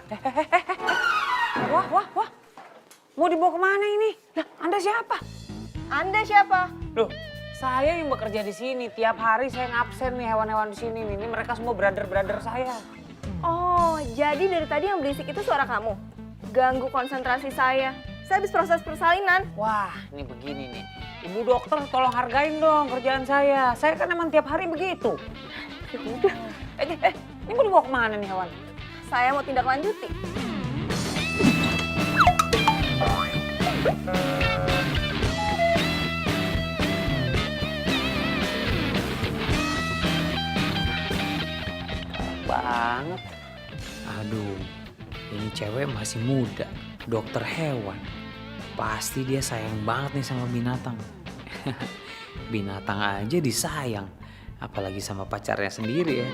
Wah. Mau dibawa kemana ini? Lah, Anda siapa? Anda siapa? Loh, saya yang bekerja di sini. Tiap hari saya ngabsen nih hewan-hewan di sini. Ini mereka semua brother-brother saya. Oh, jadi dari tadi yang berisik itu suara kamu? Ganggu konsentrasi saya. Saya habis proses persalinan. Wah, ini begini nih. Ibu dokter tolong hargain dong kerjaan saya. Saya kan emang tiap hari begitu. Ya udah. Ini mau dibawa kemana nih hewan? Saya mau tindak lanjuti. Banget. Aduh, ini cewek masih muda, dokter hewan. Pasti dia sayang banget nih sama binatang. Binatang aja disayang, apalagi sama pacarnya sendiri ya.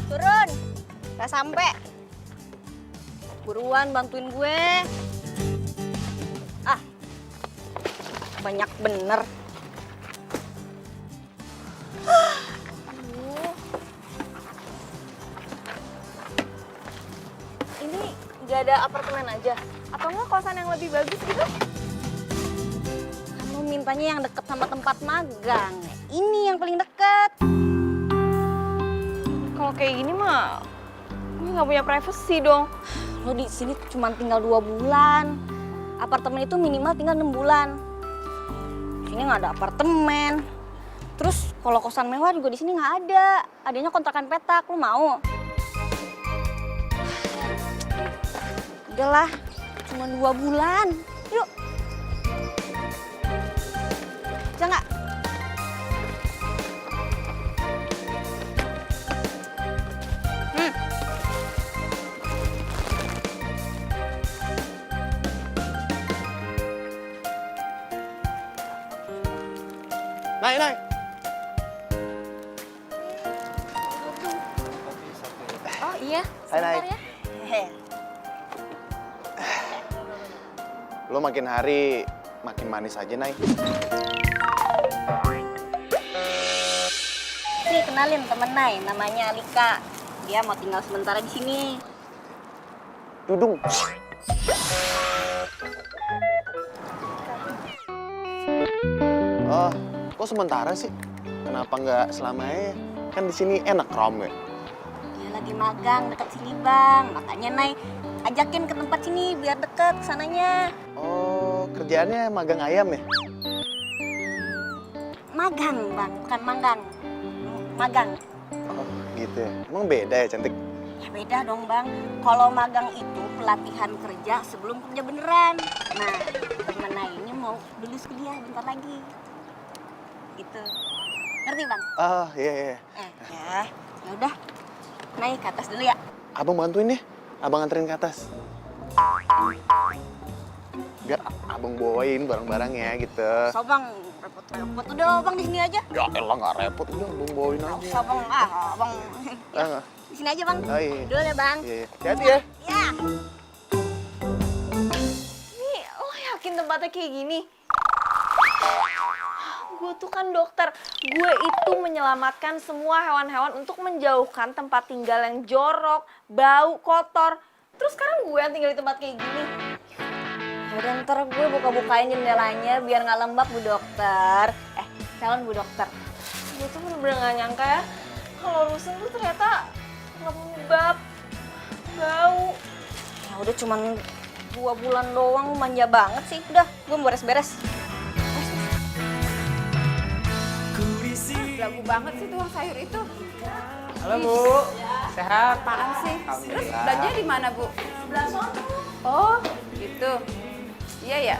Turun. Gak sampai. Buruan bantuin gue. Ah. Banyak bener. Aduh. Ini gak ada apartemen aja? Atau enggak kosan yang lebih bagus gitu? Kamu mintanya yang deket sama tempat magang. Ini yang paling deket. Kalau kayak gini mah, gue nggak punya privacy dong. Lo di sini cuma tinggal 2 bulan. Apartemen itu minimal tinggal 6 bulan. Di sini nggak ada apartemen. Terus kalau kosan mewah juga di sini nggak ada. Adanya kontrakan petak. Lo mau? Udahlah, cuma 2 bulan. Yuk. Jangan. Nay. Oh iya, Hai, Nay. sebentar ya. Hehe. Lo makin hari makin manis aja, Nay. Nih, kenalin temen Nay, namanya Alika. Dia mau tinggal sementara di sini. Dudung. Oh, kok sementara sih? Kenapa nggak selamanya? Kan di sini enak rame. Dia lagi magang deket sini bang, makanya Nay ajakin ke tempat sini biar deket sananya. Oh, kerjaannya magang ayam ya? Magang bang, bukan manggang. Magang. Oh, gitu ya. Emang beda ya, cantik? Ya beda dong bang, kalau magang itu pelatihan kerja sebelum kerja beneran. Nah, temen Nay ini mau lulus kuliah bentar lagi. Gitu. Ngerti bang? Ah, iya. Ya udah. Nay ke atas dulu ya. Abang bantuin deh. Abang anterin ke atas. Biar abang bawain barang-barangnya gitu. So bang, repot-repot. Udah bang di sini aja. Ya elah nggak repot, udah abang bawain aja. So bang, bang. Ah, Di sini aja bang. oh, iya. Dulu ya bang. Iya. Hati-hati ya. Ya. Nih, lo yakin tempatnya kayak gini? Gue tuh kan dokter. Gue itu menyelamatkan semua hewan-hewan untuk menjauhkan tempat tinggal yang jorok, bau, kotor. Terus sekarang gue yang tinggal di tempat kayak gini. Yaudah ntar gue buka-bukain jendelanya biar nggak lembab Bu Dokter. Calon Bu Dokter. Gue tuh bener-bener gak nyangka ya. Kalau rusun tuh ternyata lembab, bau. Ya udah cuman 2 bulan doang, manja banget sih. Udah, gue mau beres-beres. Lagu banget sih tukang sayur itu. Halo Bu, sehat? Apaan sih? Terus Alhamdulillah. belanjanya di mana Bu? Sebelah sana. Oh, gitu. Iya ya.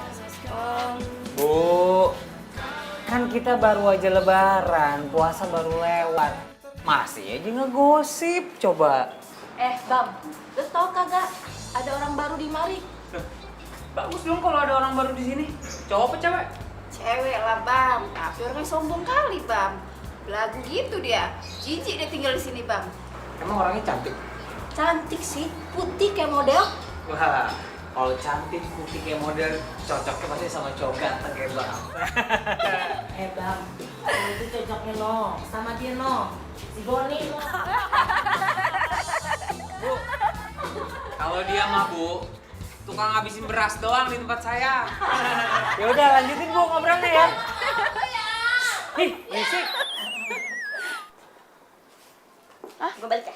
Oh, Bu, kan kita baru aja lebaran, puasa baru lewat. Masih aja ngegosip, coba. Bang, lu tau kagak ada orang baru di mari? Bagus dong kalau ada orang baru di sini. Cowok apa cewek? Cewek lah bang, tapi orangnya sombong kali bang. Belagu gitu dia, jijik dia tinggal di sini bang. Emang orangnya cantik? Cantik sih, putih kayak model. Wah, kalau cantik putih kayak model cocoknya pasti sama cowok ganteng kayak bang. Bang, itu cocoknya no, sama dia no, si Boni no. Bu, kalau dia mah bu, tukang ngabisin beras doang di tempat saya. Ya udah lanjutin bu ngobrolnya ya. Ih, berisik. Gue balik ya.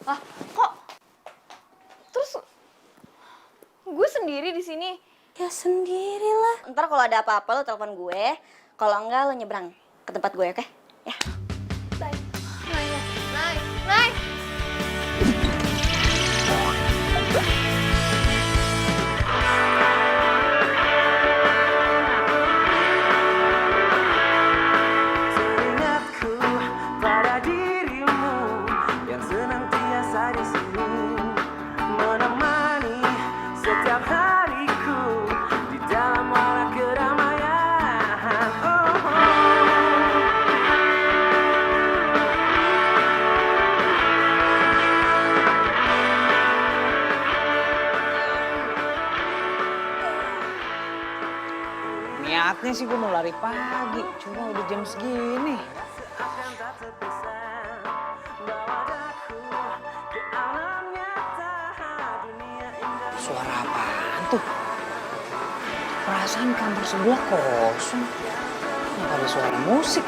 Lah, kok terus gue sendiri di sini? Ya sendirilah. Ntar kalau ada apa-apa lo telepon gue. Kalau enggak lo nyebrang ke tempat gue, oke? Ya. Nay. Teringatku pada dirimu yang senantiasa di sini menemani setiap hariku di dalam walau keramaian. Oh, Niatnya sih gue mau lari pagi, cuma udah jam segini. akan tak terpisah bawa daku ke alam nyata dunia indah. Suara apaan tuh? Perasaan kantor sebelah kosong. Nggak ada suara musik.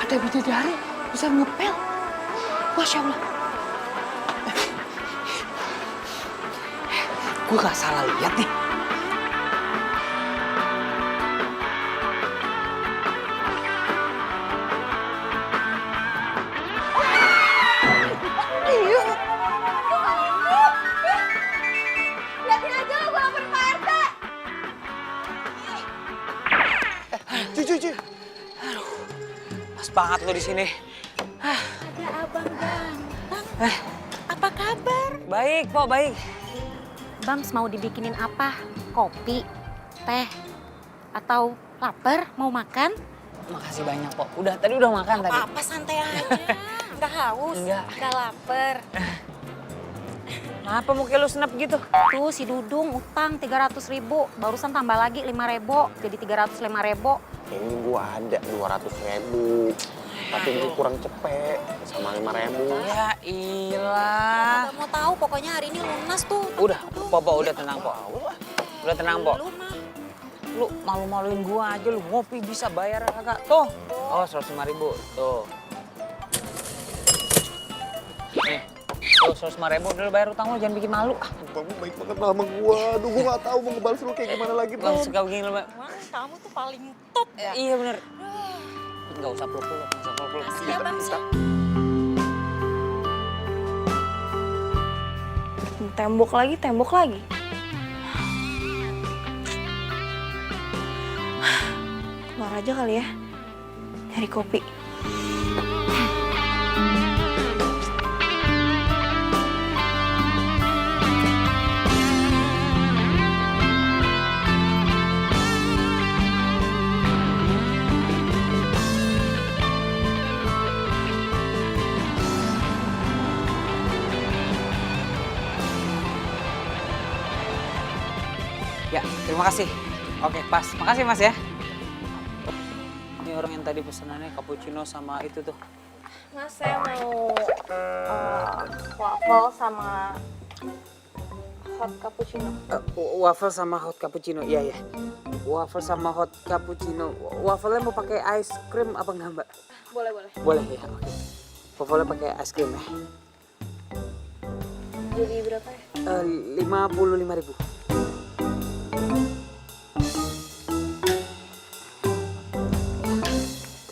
Ada bidadari bisa ngepel. Masya Allah. Gue gak salah lihat nih. Liatin aja lo, gue laporin Pak RT. Cuy. Pas banget lo di sini. Ada abang Bang. Bang, apa kabar? Baik, Pok, baik. Bang mau dibikinin apa? Kopi, teh, atau lapar mau makan? Makasih banyak, Pok. Tadi udah makan tadi. Apa santai aja. Nggak haus, Enggak. nggak lapar. Kenapa muka lu senep gitu? Tuh si Dudung utang 300.000, barusan tambah lagi 5.000, jadi 305.000. Ini gua ada 200.000. Tapi gue kurang cepet sama 5.000. Ya ilah. Nggak mau tahu, pokoknya hari ini lunas tuh. Udah, Pok, udah tenang, Pok. Udah tenang, Pok. Lu mah. Lu malu-maluin gua aja, lu ngopi bisa bayar kagak? Tuh. Oh, 105.000. Tuh. Nih. Tuh, 105.000 udah lu bayar utang lu, jangan bikin malu. Ah, Bang, baik banget sama gua. Aduh, gua gak tahu mau ngebales lu kayak gimana lagi, Bang, Bang. suka begini lu, Mbak. Wah, kamu tuh paling top ya. Iya bener. Nggak usah peluk-peluk, nggak usah peluk-peluk. Makasih ya Bang. Tembok lagi. Keluar aja kali ya, nyari kopi. Ya, terima kasih. Oke, pas. Makasih, Mas ya. Ini orang yang tadi pesanannya cappuccino sama itu tuh. Mas, saya mau waffle sama hot cappuccino. Waffle sama hot cappuccino, iya ya. Waffle sama hot cappuccino. Waffle-nya mau pakai ice cream apa enggak, Mbak? Boleh. Boleh ya, oke. Waffle-nya pakai ice cream ya. Jadi berapa ya? 55.000.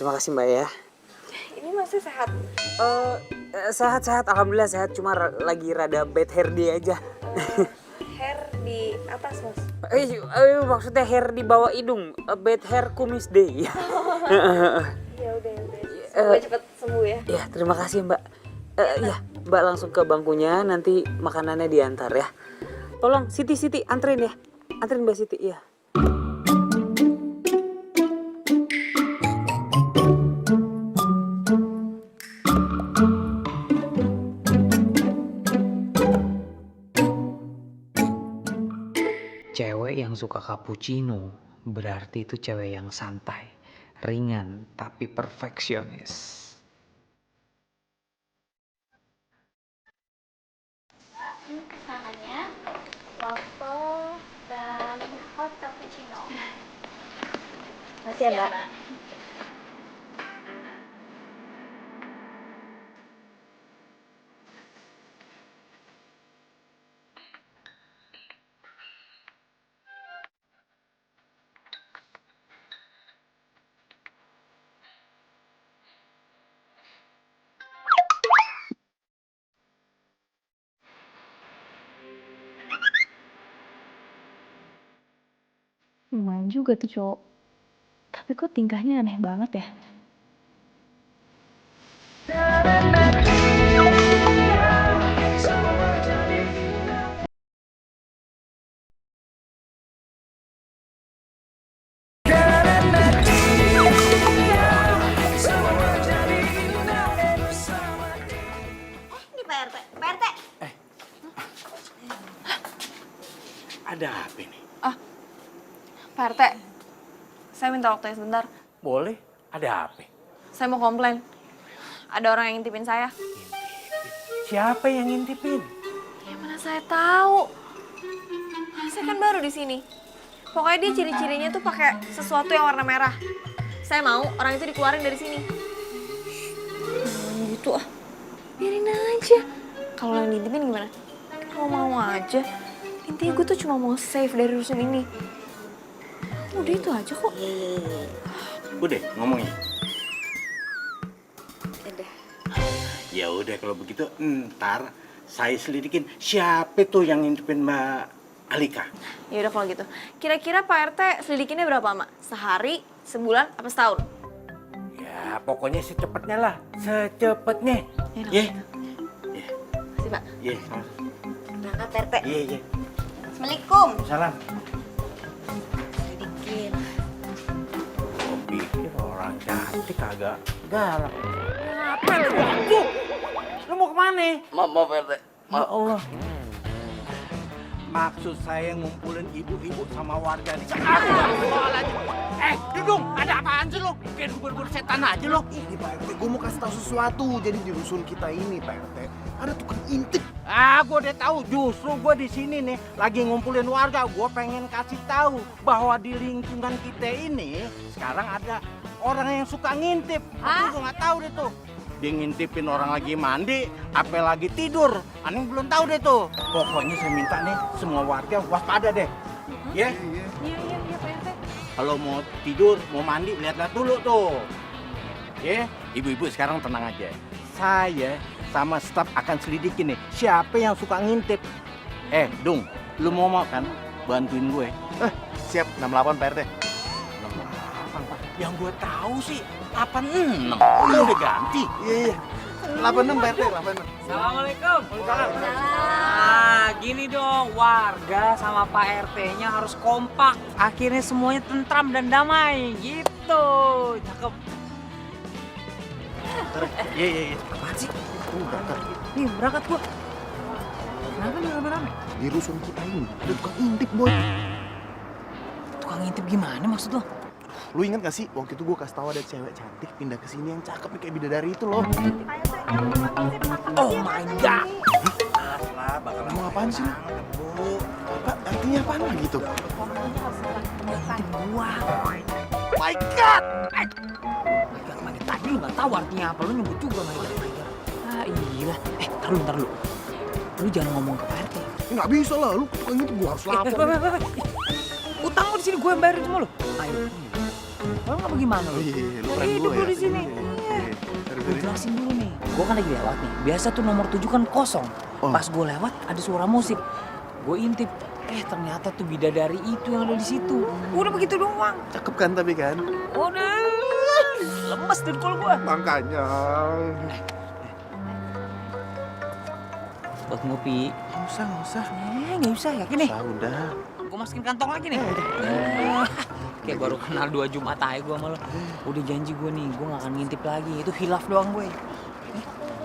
Terima kasih Mbak ya. Ini masih sehat. Sehat-sehat, alhamdulillah sehat. Cuma lagi rada bad hair day aja. Hair di atas, Mas. Maksudnya hair di bawah hidung. Bad hair kumis day. Ya udah. Semoga cepet sembuh ya. Ya, terima kasih Mbak. Ya, Mbak langsung ke bangkunya, nanti makanannya diantar ya. Tolong Siti anterin ya. Anterin Mbak Siti, ya. Cewek yang suka cappuccino berarti itu cewek yang santai, ringan, tapi perfeksionis. Pesanannya waffle dan hot cappuccino. Makasih ya, Mbak. Lumayan juga tuh cowok. Tapi kok tingkahnya aneh banget ya? Ini Pak RT. Pak RT. Ada apa nih? Pak RT, saya minta waktunya sebentar. Boleh, ada apa? Saya mau komplain. Ada orang yang ngintipin saya. Siapa yang ngintipin? Ya mana saya tahu. Saya kan baru di sini. Pokoknya dia ciri-cirinya tuh pakai sesuatu yang warna merah. Saya mau orang itu dikeluarin dari sini. Gitu ah. Biarin aja. Kalau yang ngintipin gimana? Kalau mau aja. Intinya gue tuh cuma mau save dari rusun ini. Udah itu aja kok. Udah, ngomongin. Udah. Ya udah kalau begitu ntar saya selidikin siapa tuh yang ngintipin Mbak Alika. Ya udah kalau gitu. Kira-kira Pak RT selidikinnya berapa, Mak? Sehari, sebulan, apa setahun? Ya pokoknya secepatnya lah, secepatnya. Ya, Ye. Makasih, Pak. Ye, Berangkat Pak RT. ye. Assalamualaikum. Salam. Sedikit. Kok pikir orang cantik kagak galak. Apa lu ganggu? Lu mau kemana? Maaf RT. Ya Allah. Maksud saya ngumpulin ibu-ibu sama warga di sana. Dudung, ada apaan sih lo? Kayak dubur-dubur setan aja lo. Ini Pak RT, gue mau kasih tahu sesuatu. Jadi di rusun kita ini Pak RT, ada tukang intip. Gue udah tahu. Justru gue di sini nih lagi ngumpulin warga. Gue pengen kasih tahu bahwa di lingkungan kita ini sekarang ada orang yang suka ngintip. Gue nggak tahu deh tuh. Dia ngintipin orang lagi mandi, apa lagi tidur. Aneh belum tahu deh tuh. Pokoknya saya minta nih semua warga waspada deh. Ya? Iya, Pak RT. Kalau mau tidur, mau mandi, lihat-lihat dulu tuh. Ya, ibu-ibu sekarang tenang aja. Saya sama staf akan selidikin nih, siapa yang suka ngintip. Dung, lu mau kan bantuin gue? Siap, 68 Pak RT. 68, Pak. Yang gue tahu sih 86. Lu udah ganti. Iya. 86 Pak RT, 86. Assalamualaikum. Nah, gini dong, warga sama Pak RT-nya harus kompak. Akhirnya semuanya tentram dan damai, gitu. Cakep. Iya. Apaan sih? Berangkat. Nih, berangkat gua. Kenapa nih rame-rame? Di rusun kita ini ada tukang intip, Boy. Tukang ngintip gimana maksud lo? Lu ingat gak sih waktu itu gue kasih tahu ada cewek cantik pindah ke sini yang cakep nih kayak bidadari itu loh. Oh my god. Lah, bakal Ngomong apaan sih lu? Apa? Artinya apaan lagi tuh? Ngintip gua. My God! My god, tadi lu gak tahu artinya apa, lu nyebut juga my god. Ah iya. Ntar lu. Lu jangan ngomong ke Pak RT. Nggak bisa lah, lu tukang intip gue harus lapor. Utang lu di sini gue yang bayarin semua lu. Ayo. Kalau nggak bagaimana lu? Iya, lu Lu keren hidup gue lu ya. di sini. Iya. Gue jelasin dulu nih. gue kan lagi lewat nih. Biasa tuh nomor 7 kan kosong. Pas gue lewat ada suara musik. Gue intip, ternyata tuh bidadari itu yang ada di situ. Udah begitu doang. Cakep kan tapi kan? Udah lemes dengkul gue. Makanya. Buat ngopi. Nggak usah. Nggak usah, yakin nih. Udah. Gue masukin kantong lagi nih. Kayak baru kenal 2 Jumat aja gue sama lo. Udah janji gue nih, gue gak akan ngintip lagi. Itu hilaf doang gue.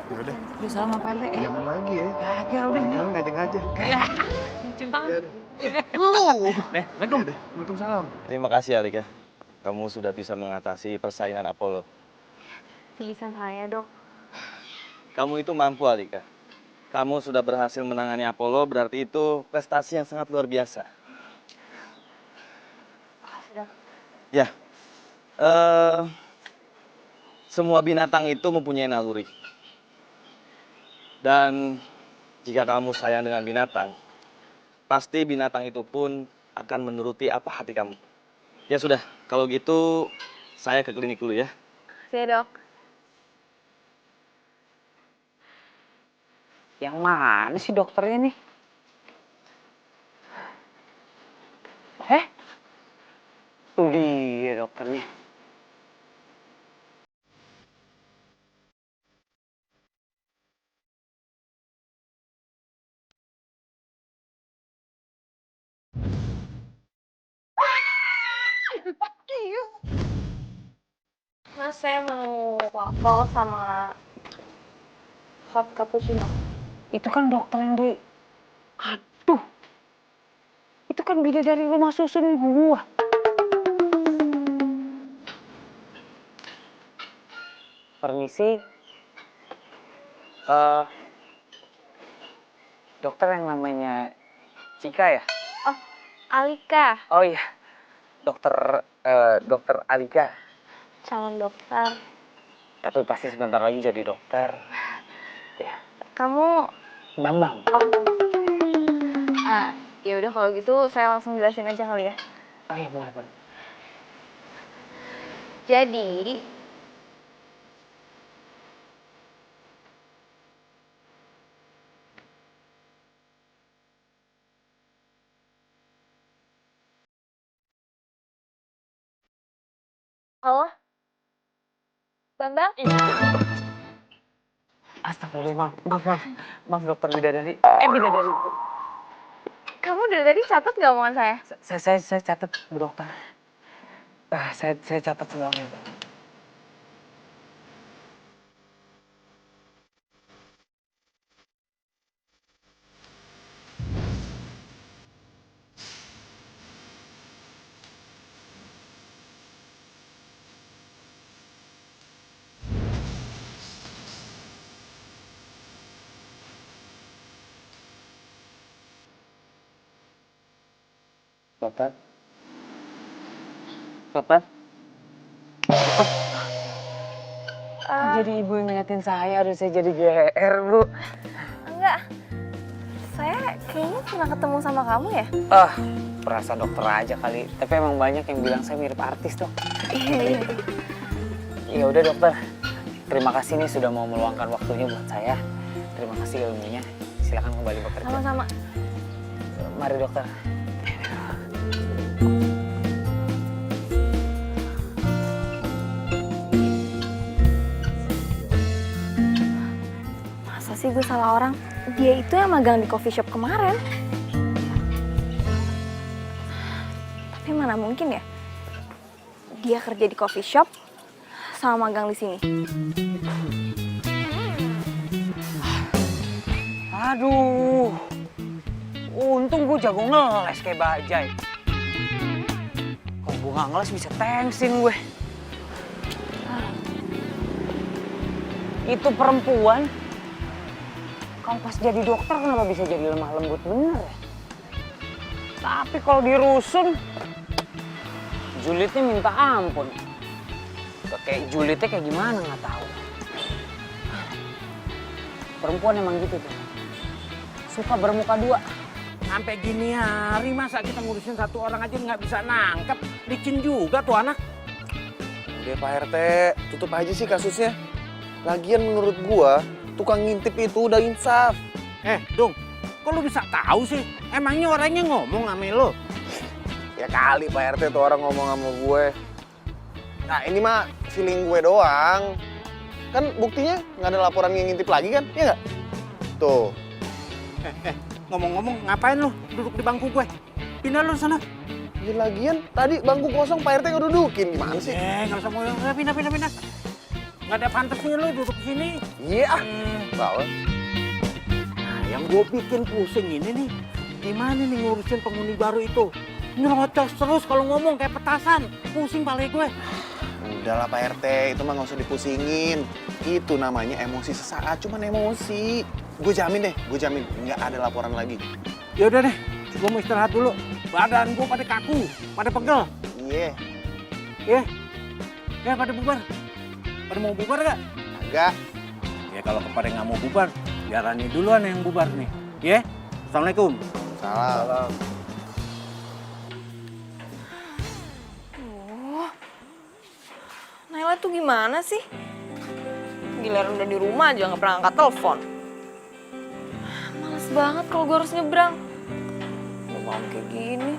Ya udah. Udah salam sama Pak RT ya. Jangan lagi ya. Kagak udah. Jangan ngajak-ngajak. Cium tangan. Waalaikumsalam. Terima kasih Alika. Kamu sudah bisa mengatasi persaingan Apollo. Tulisan saya, Dok. Kamu itu mampu Alika. Kamu sudah berhasil menangani Apollo, berarti itu prestasi yang sangat luar biasa. Ya, semua binatang itu mempunyai naluri. Dan jika kamu sayang dengan binatang, pasti binatang itu pun akan menuruti apa hati kamu. Ya sudah, kalau gitu saya ke klinik dulu ya. Saya, Dok. Yang mana sih dokternya nih? Tuh dia dokternya. Mas, saya mau waffle sama hot cappuccino. Itu kan dokter yang di... Aduh. Itu kan bidadari rumah susun gua. Permisi. Dokter yang namanya Cika ya? Oh, Alika. Oh iya. Dokter Alika. Calon dokter. Tapi pasti sebentar lagi jadi dokter. Ya. Kamu... Bambang. Ya udah kalau gitu saya langsung jelasin aja kali ya. Oh iya, boleh. Jadi, halo? Bambang? Astagfirullah, maaf dokter bidadari. Bidadari. Kamu dari tadi catat gak omongan saya? Saya catat, Bu Dokter. Saya catat semuanya. Bapak? Jadi ibu yang ngeliatin saya, aduh saya jadi GR, Bu. Enggak. Saya kayaknya pernah ketemu sama kamu ya? Perasa dokter aja kali. Tapi emang banyak yang bilang saya mirip artis, Dok. Iya. Ya udah dokter. Terima kasih nih sudah mau meluangkan waktunya buat saya. Terima kasih ilmunya. Silakan kembali bekerja. Sama-sama. Mari dokter. Masa sih gue salah orang? Dia itu yang magang di coffee shop kemarin. Tapi mana mungkin ya? Dia kerja di coffee shop sama magang di sini. Aduh. Untung gue jago ngeles kayak bajai. Kalau gue nggak ngeles bisa tengsin gue. Itu perempuan. Kalau pas jadi dokter kenapa bisa jadi lemah lembut bener ya? Tapi kalau dirusun, julidnya minta ampun. Kayak julidnya kayak gimana nggak tahu. Perempuan emang gitu tuh. Suka bermuka dua. Sampai gini hari masa kita ngurusin satu orang aja nggak bisa nangkep. Licin juga tuh anak. Udah Pak RT, tutup aja sih kasusnya. Lagian menurut gua, tukang ngintip itu udah insaf. Dung, kok lu bisa tahu sih? Emangnya orangnya ngomong sama lu? Ya kali Pak RT tuh orang ngomong sama gue. Nah ini mah feeling gue doang. Kan buktinya nggak ada laporan yang ngintip lagi kan? Iya nggak? Tuh. Ngomong-ngomong, ngapain lu duduk di bangku gue? Pindah lu sana. Ya lagian tadi bangku kosong Pak RT ngedudukin. Gimana sih? Nggak usah ngomong. Pindah. Nggak ada pantasnya lu duduk sini. Iya. Bawa. Nah, yang gue bikin pusing ini nih, gimana nih ngurusin penghuni baru itu? Nyerocos terus kalau ngomong kayak petasan. Pusing balik gue. Udahlah Pak RT, itu mah nggak usah dipusingin. Itu namanya emosi sesaat, cuman emosi. Gue jamin nggak ada laporan lagi. Ya udah deh, gue mau istirahat dulu. Badan gue pada kaku, pada pegel. Iya. Ya pada bubar. Pada mau bubar gak? Agak. Ya kalau kepada nggak mau bubar, biar Rani duluan yang bubar nih. Ya? Assalamualaikum. Salam. Naila tuh gimana sih? Giliran udah di rumah aja nggak pernah angkat telepon. Males banget kalau gue harus nyebrang. Udah malam kayak gini.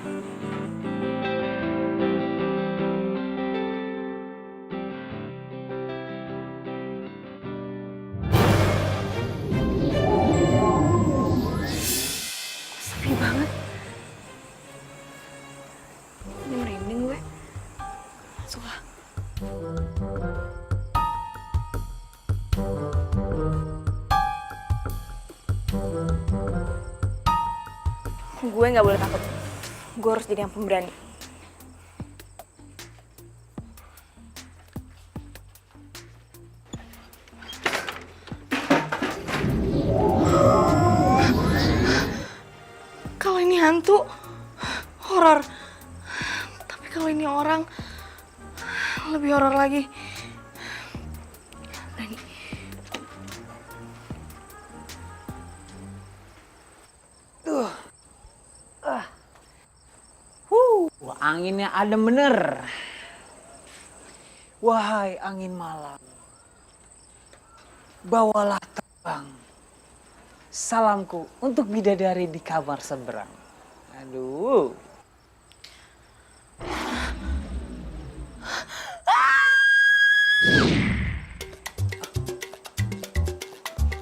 Sepi banget. Ini merinding gue. Masuk lah. Gue nggak boleh takut. Gue harus jadi yang pemberani. Kalau ini hantu, horor. Tapi kalau ini orang, lebih horor lagi. Berani. Anginnya adem bener. Wahai angin malam, bawalah terbang salamku untuk bidadari di kamar seberang. Aduh.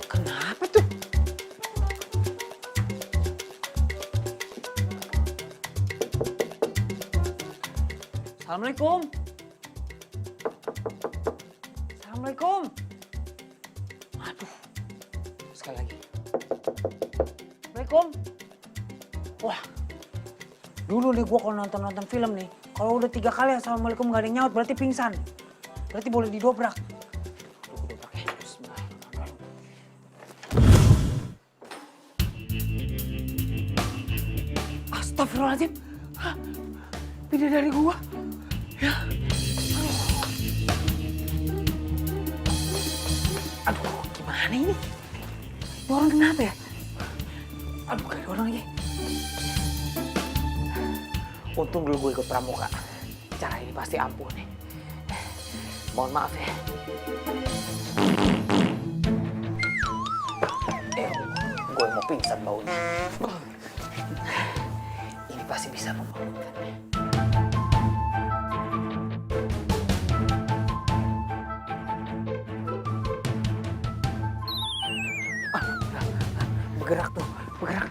Kenapa tuh? Assalamualaikum. Assalamualaikum. Aduh. Sekali lagi. Assalamualaikum. Wah. Dulu nih gua kalau nonton film nih, kalau udah 3 kali assalamualaikum gak ada yang nyaut berarti pingsan. Berarti boleh didobrak. Aduh, dobrak ya. Bismillahirrahmanirrahim. Astagfirullahaladzim. Hah? Bidadari gua. Ya. Aduh, gimana ini? Ini orang kenapa ya? Aduh, gak ada orang lagi. Untung dulu gue ikut pramuka. Cara ini pasti ampuh nih. Mohon maaf ya. Gue mau pingsan baunya. Ini pasti bisa membangunkan. Bergerak tuh, bergerak.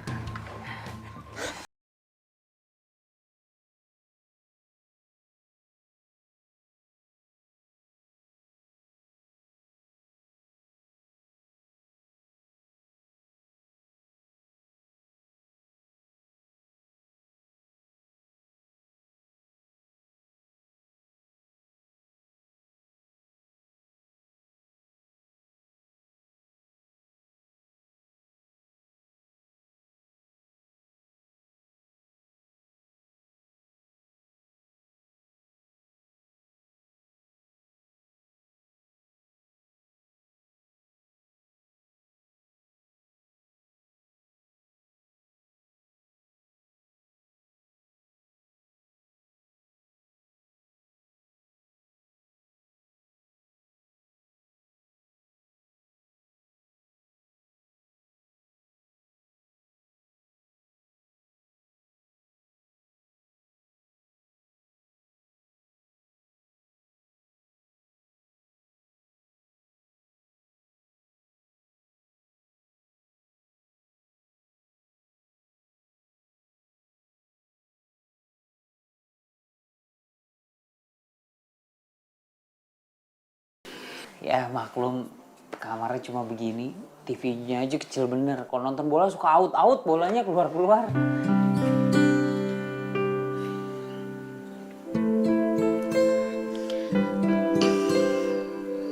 Ya maklum kamarnya cuma begini, TV-nya aja kecil bener. Kalau nonton bola suka out bolanya keluar-keluar.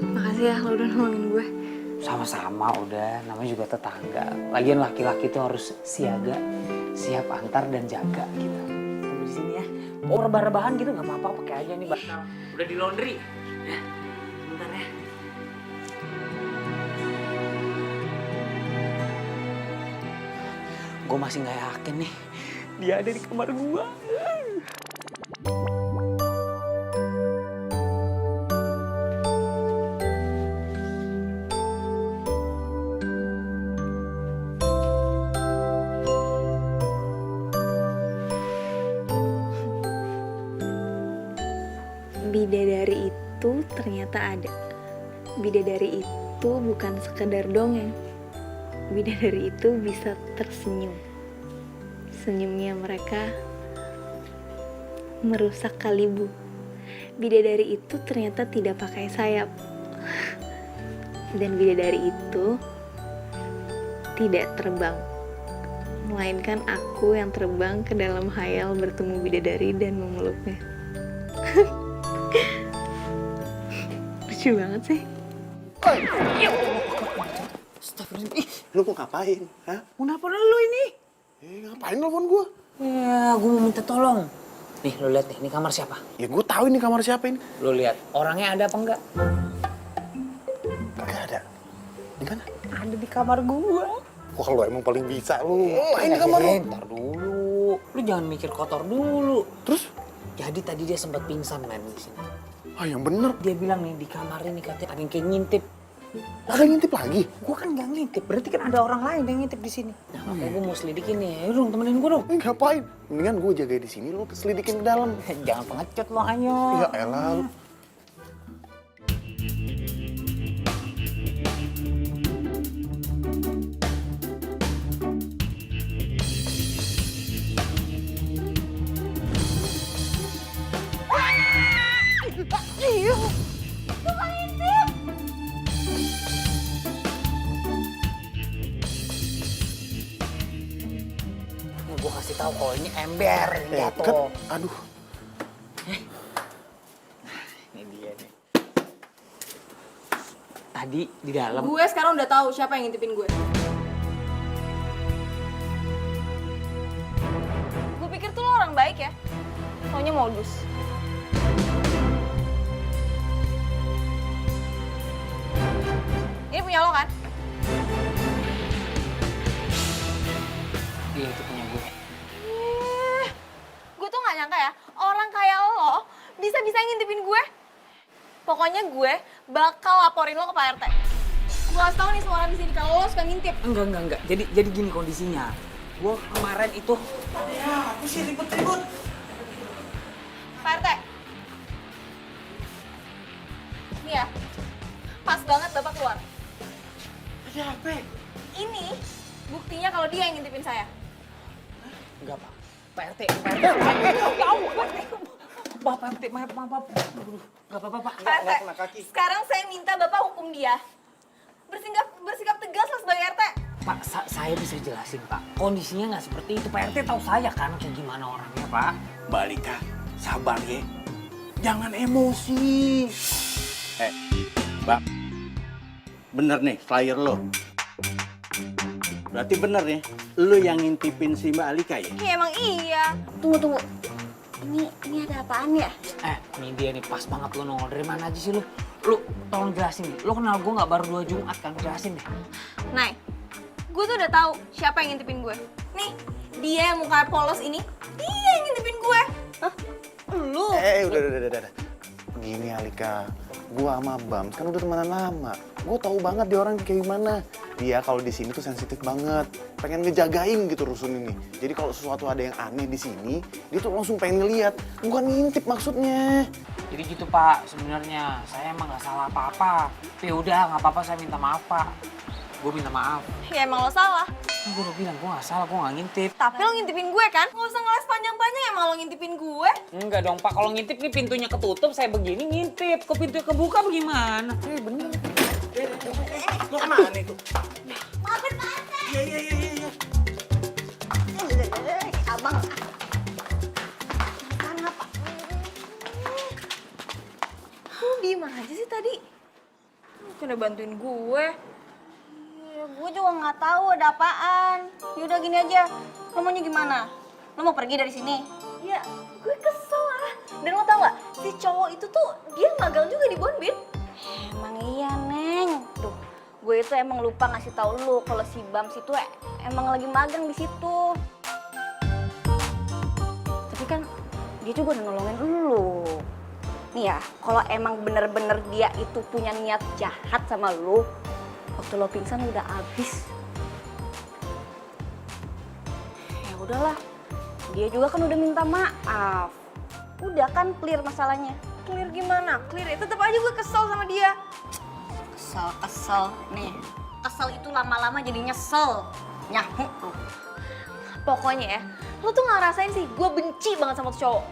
Makasih ya lo udah nolongin gue. Sama-sama udah, namanya juga tetangga. Lagian laki-laki tuh harus siaga, siap antar dan jaga gitu. Tunggu di sini ya. Oh rebah-rebahan gitu nggak apa-apa, pakai aja nih bantal. Udah di laundry. Bentar ya. Gue masih nggak yakin nih, dia ada di kamar gua. Bidadari itu ternyata ada. Bidadari itu bukan sekedar dongeng. Bidadari itu bisa tersenyum. Senyumnya mereka merusak kalibu. Bidadari itu ternyata tidak pakai sayap. Dan bidadari itu tidak terbang. Melainkan aku yang terbang ke dalam hayal bertemu bidadari dan memeluknya. Lucu banget sih. Lu mau ngapain? Hah? Mau nelfon lu ini? Ngapain nelfon gua? Ya, gue mau minta tolong. Nih, lu lihat nih, ini kamar siapa? Ya gua tahu ini kamar siapa ini. Lu lihat, orangnya ada apa enggak? Kagak ada. Di mana? Ada di kamar gua. Wah, lu emang paling bisa lu. Ngapain di kamar lu? Ntar dulu. Lu jangan mikir kotor dulu. Terus? Jadi tadi dia sempat pingsan men di sini. Ah, yang bener. Dia bilang nih di kamar ini katanya ada yang kayak ngintip. Ada yang ngintip lagi? Gua kan nggak ngintip, berarti kan ada orang lain yang ngintip di sini. Nah, makanya gua mau selidikin nih. Ayo dong, temenin gua dong. Ngapain? Mendingan gua jaga di sini, lu selidikin ke dalam. Jangan pengecut lo, ayo. Ya elah lu. Nih gua kasih tahu kalau ini ember yang Kan, jatuh. aduh. Ini dia nih. Tadi di dalam. Gue sekarang udah tahu siapa yang ngintipin gue. Gue pikir tuh lo orang baik ya. Taunya modus. Ini punya lo kan? Iya, itu punya gue. Gue tuh gak nyangka ya, orang kayak lo bisa-bisa ngintipin gue. Pokoknya gue bakal laporin lo ke Pak RT. Gue kasih tau nih semua orang di sini kalau lo suka ngintip. Enggak. Jadi gini kondisinya. Gue kemarin itu. Ya, aku sih ribut-ribut. Pak RT. Nih ya, pas banget Bapak keluar. Ada apa? Ini buktinya kalau dia yang ngintipin saya. Enggak, Pak. Pak RT. Pak RT, maaf. Enggak apa-apa, Pak. Pak RT, sekarang saya minta Bapak hukum dia. Bersikap tegas lah sebagai RT. Pak, saya bisa jelasin, Pak. Kondisinya nggak seperti itu. Pak RT tahu saya kan kayak gimana orangnya, Pak. Mbak Alika, sabar ya. Jangan emosi. Bang, bener nih flyer lo. Berarti bener nih, lo yang ngintipin si Mbak Alika ya? Iya emang iya. Tunggu. Ini ada apaan ya? Ini dia nih, pas banget lo nongol. Dari mana aja sih lo? Lo tolong jelasin nih. Lo kenal gue nggak baru 2 Jumat kan? Jelasin deh. Nah, gue tuh udah tahu siapa yang ngintipin gue. Nih, dia yang muka polos ini, dia yang ngintipin gue. Hah? Lu? Udah. Gini Alika, gua sama Bam kan udah temenan lama. Gua tahu banget dia orang kayak gimana. Dia kalau di sini tuh sensitif banget, pengen ngejagain gitu rusun ini. Jadi kalau sesuatu ada yang aneh di sini, dia tuh langsung pengen ngeliat, bukan ngintip maksudnya. Jadi gitu, Pak. Sebenarnya saya emang nggak salah apa-apa. Ya udah, nggak apa-apa. Saya minta maaf, Pak. Gue minta maaf. Ya emang lo salah. Gue udah bilang, gue gak salah, gue gak ngintip. Tapi lo ngintipin gue kan? Nggak usah ngeles panjang-panjang emang lo ngintipin gue. Enggak dong Pak, kalau ngintip nih pintunya ketutup, saya begini ngintip. Kok pintunya kebuka bagaimana? Bener. Mau kemana itu? Maafin Pak RT. Iya. Abang. Mana Pak? Lo diem aja sih tadi. Udah bantuin gue. Ya, gue juga nggak tahu ada apaan. Yaudah gini aja. Lo maunya gimana? Lo mau pergi dari sini? Ya, gue kesel lah. Dan lo tau gak, si cowok itu tuh dia magang juga di Bonbit. Emang iya, Neng. Duh, gue itu emang lupa ngasih tahu lu kalau si Bams itu emang lagi magang di situ. Tapi kan dia juga udah nolongin lu. Nih ya, kalau emang bener-bener dia itu punya niat jahat sama lu, waktu lo pingsan udah habis. Ya udahlah, dia juga kan udah minta maaf. Udah kan clear masalahnya. Clear gimana? Clear ya, tetep aja gue kesel sama dia. Kesel. Nih, kesel itu lama-lama jadi nyesel. Nyahu lu. Pokoknya ya, lo tuh gak ngerasain sih, gue benci banget sama tuh cowok.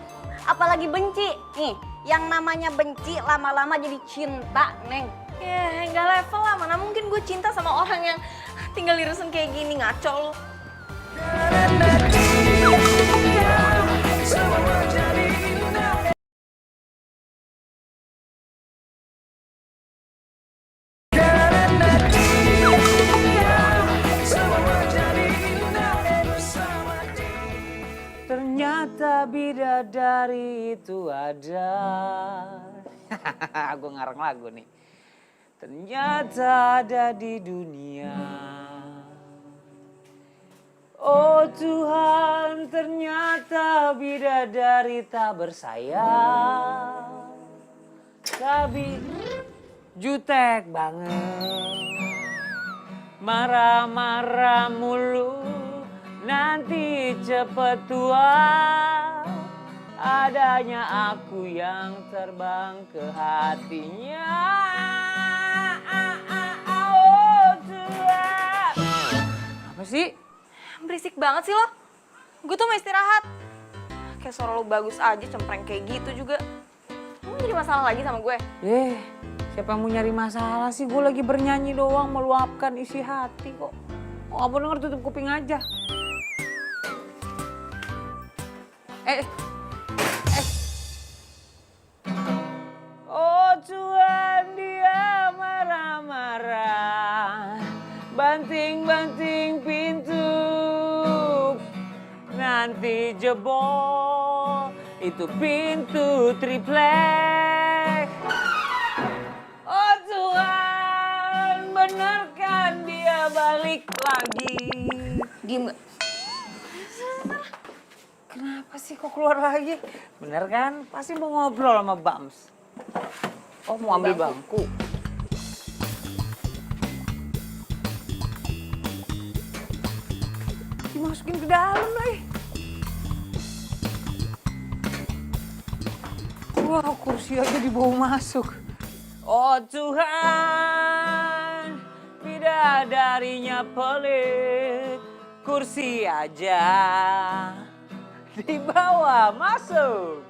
Apalagi benci. Nih, yang namanya benci lama-lama jadi cinta, Neng. Ya, nggak level lah. Mana mungkin gue cinta sama orang yang tinggal di rusun kayak gini, ngaco lo. Ternyata bidadari itu ada. Gue ngarang lagu nih. Ternyata ada di dunia. Oh Tuhan, ternyata bidadari tak bersayap. Tapi jutek banget. Marah-marah mulu, nanti cepet tua. Adanya aku yang terbang ke hatinya. Oh Tuhan. Apa sih? Berisik banget sih lo. Gue tuh mau istirahat. Kayak suara lo bagus aja, cempreng kayak gitu juga. Lo jadi masalah lagi sama gue? Siapa yang mau nyari masalah sih? Gue lagi bernyanyi doang, meluapkan isi hati kok. Oh, apa denger, tutup kuping aja. Oh Tuhan, dia marah-marah, banting-banting pintu, nanti jebol itu pintu triplek. Oh Tuhan, benarkan dia balik lagi? Diem gak? Kenapa sih kok keluar lagi? Bener kan? Pasti mau ngobrol sama Bams. Oh, mau ambil bangku. Dimasukin ke dalam lagi. Wah, kursi aja dibawa masuk. Oh Tuhan, bidadarinya pelit. Kursi aja dibawa masuk.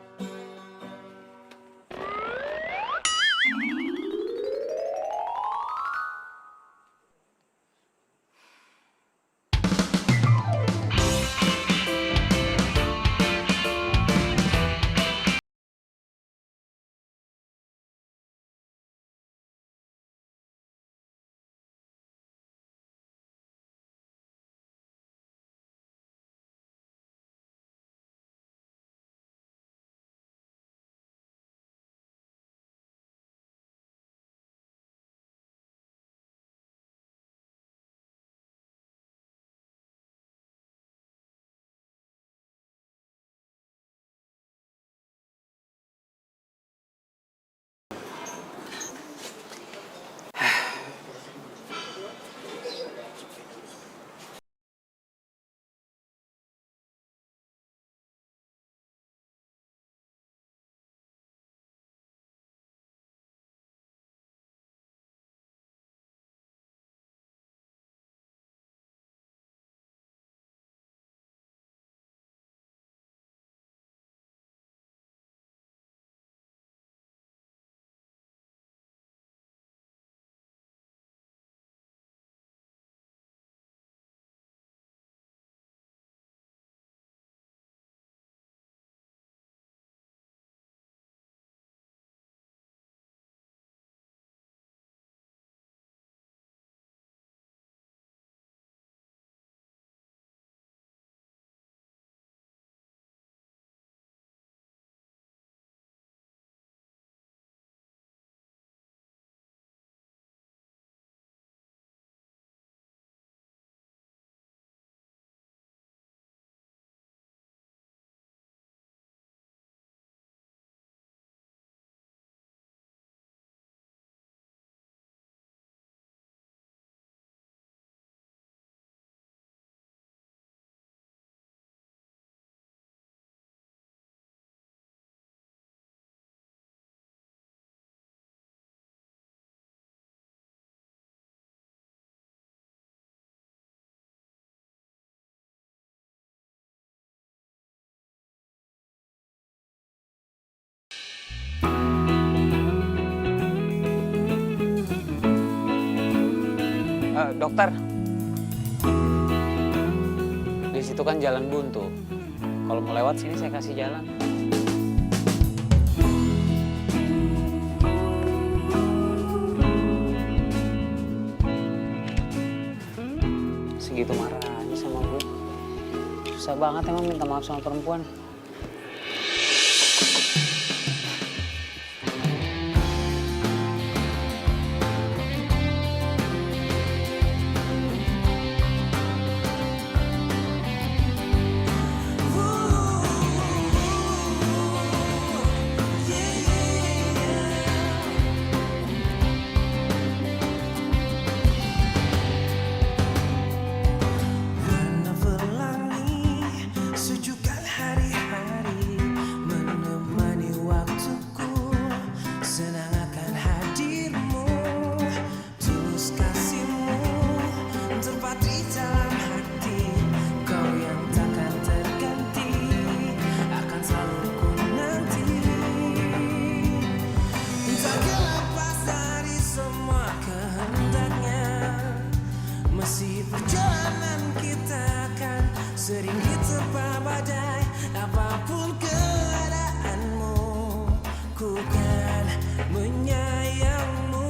Dokter. Di situ kan jalan buntu. Kalau mau lewat sini saya kasih jalan. Segitu marahnya sama gue. Susah banget emang minta maaf sama perempuan. Menelangi sejukkan hari-hari, menemani waktuku, senang akan hadirmu, tulus kasihmu, tepat di dalam hati, kau yang takkan terganti, akan selalu ku nanti. Tak lepas dari semua kehendaknya, masih perjalanan kita akan sering diterpa badai. Apapun keadaanmu, ku kan menyayangmu.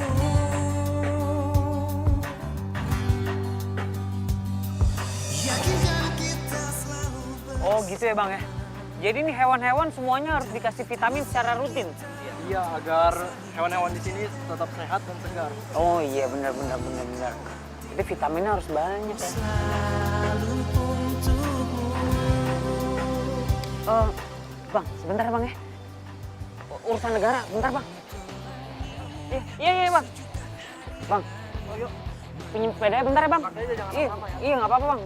Yakinkan kita selalu Oh gitu ya Bang ya. Jadi nih hewan-hewan semuanya harus dikasih vitamin secara rutin. Iya, agar hewan-hewan di sini tetap sehat dan segar. Oh iya benar. Jadi vitaminnya harus banyak ya. Bang, sebentar ya Bang ya. Urusan negara, bentar Bang. Iya Bang. Bang, pinjam sepedanya bentar ya Bang. Iya nggak apa-apa Bang.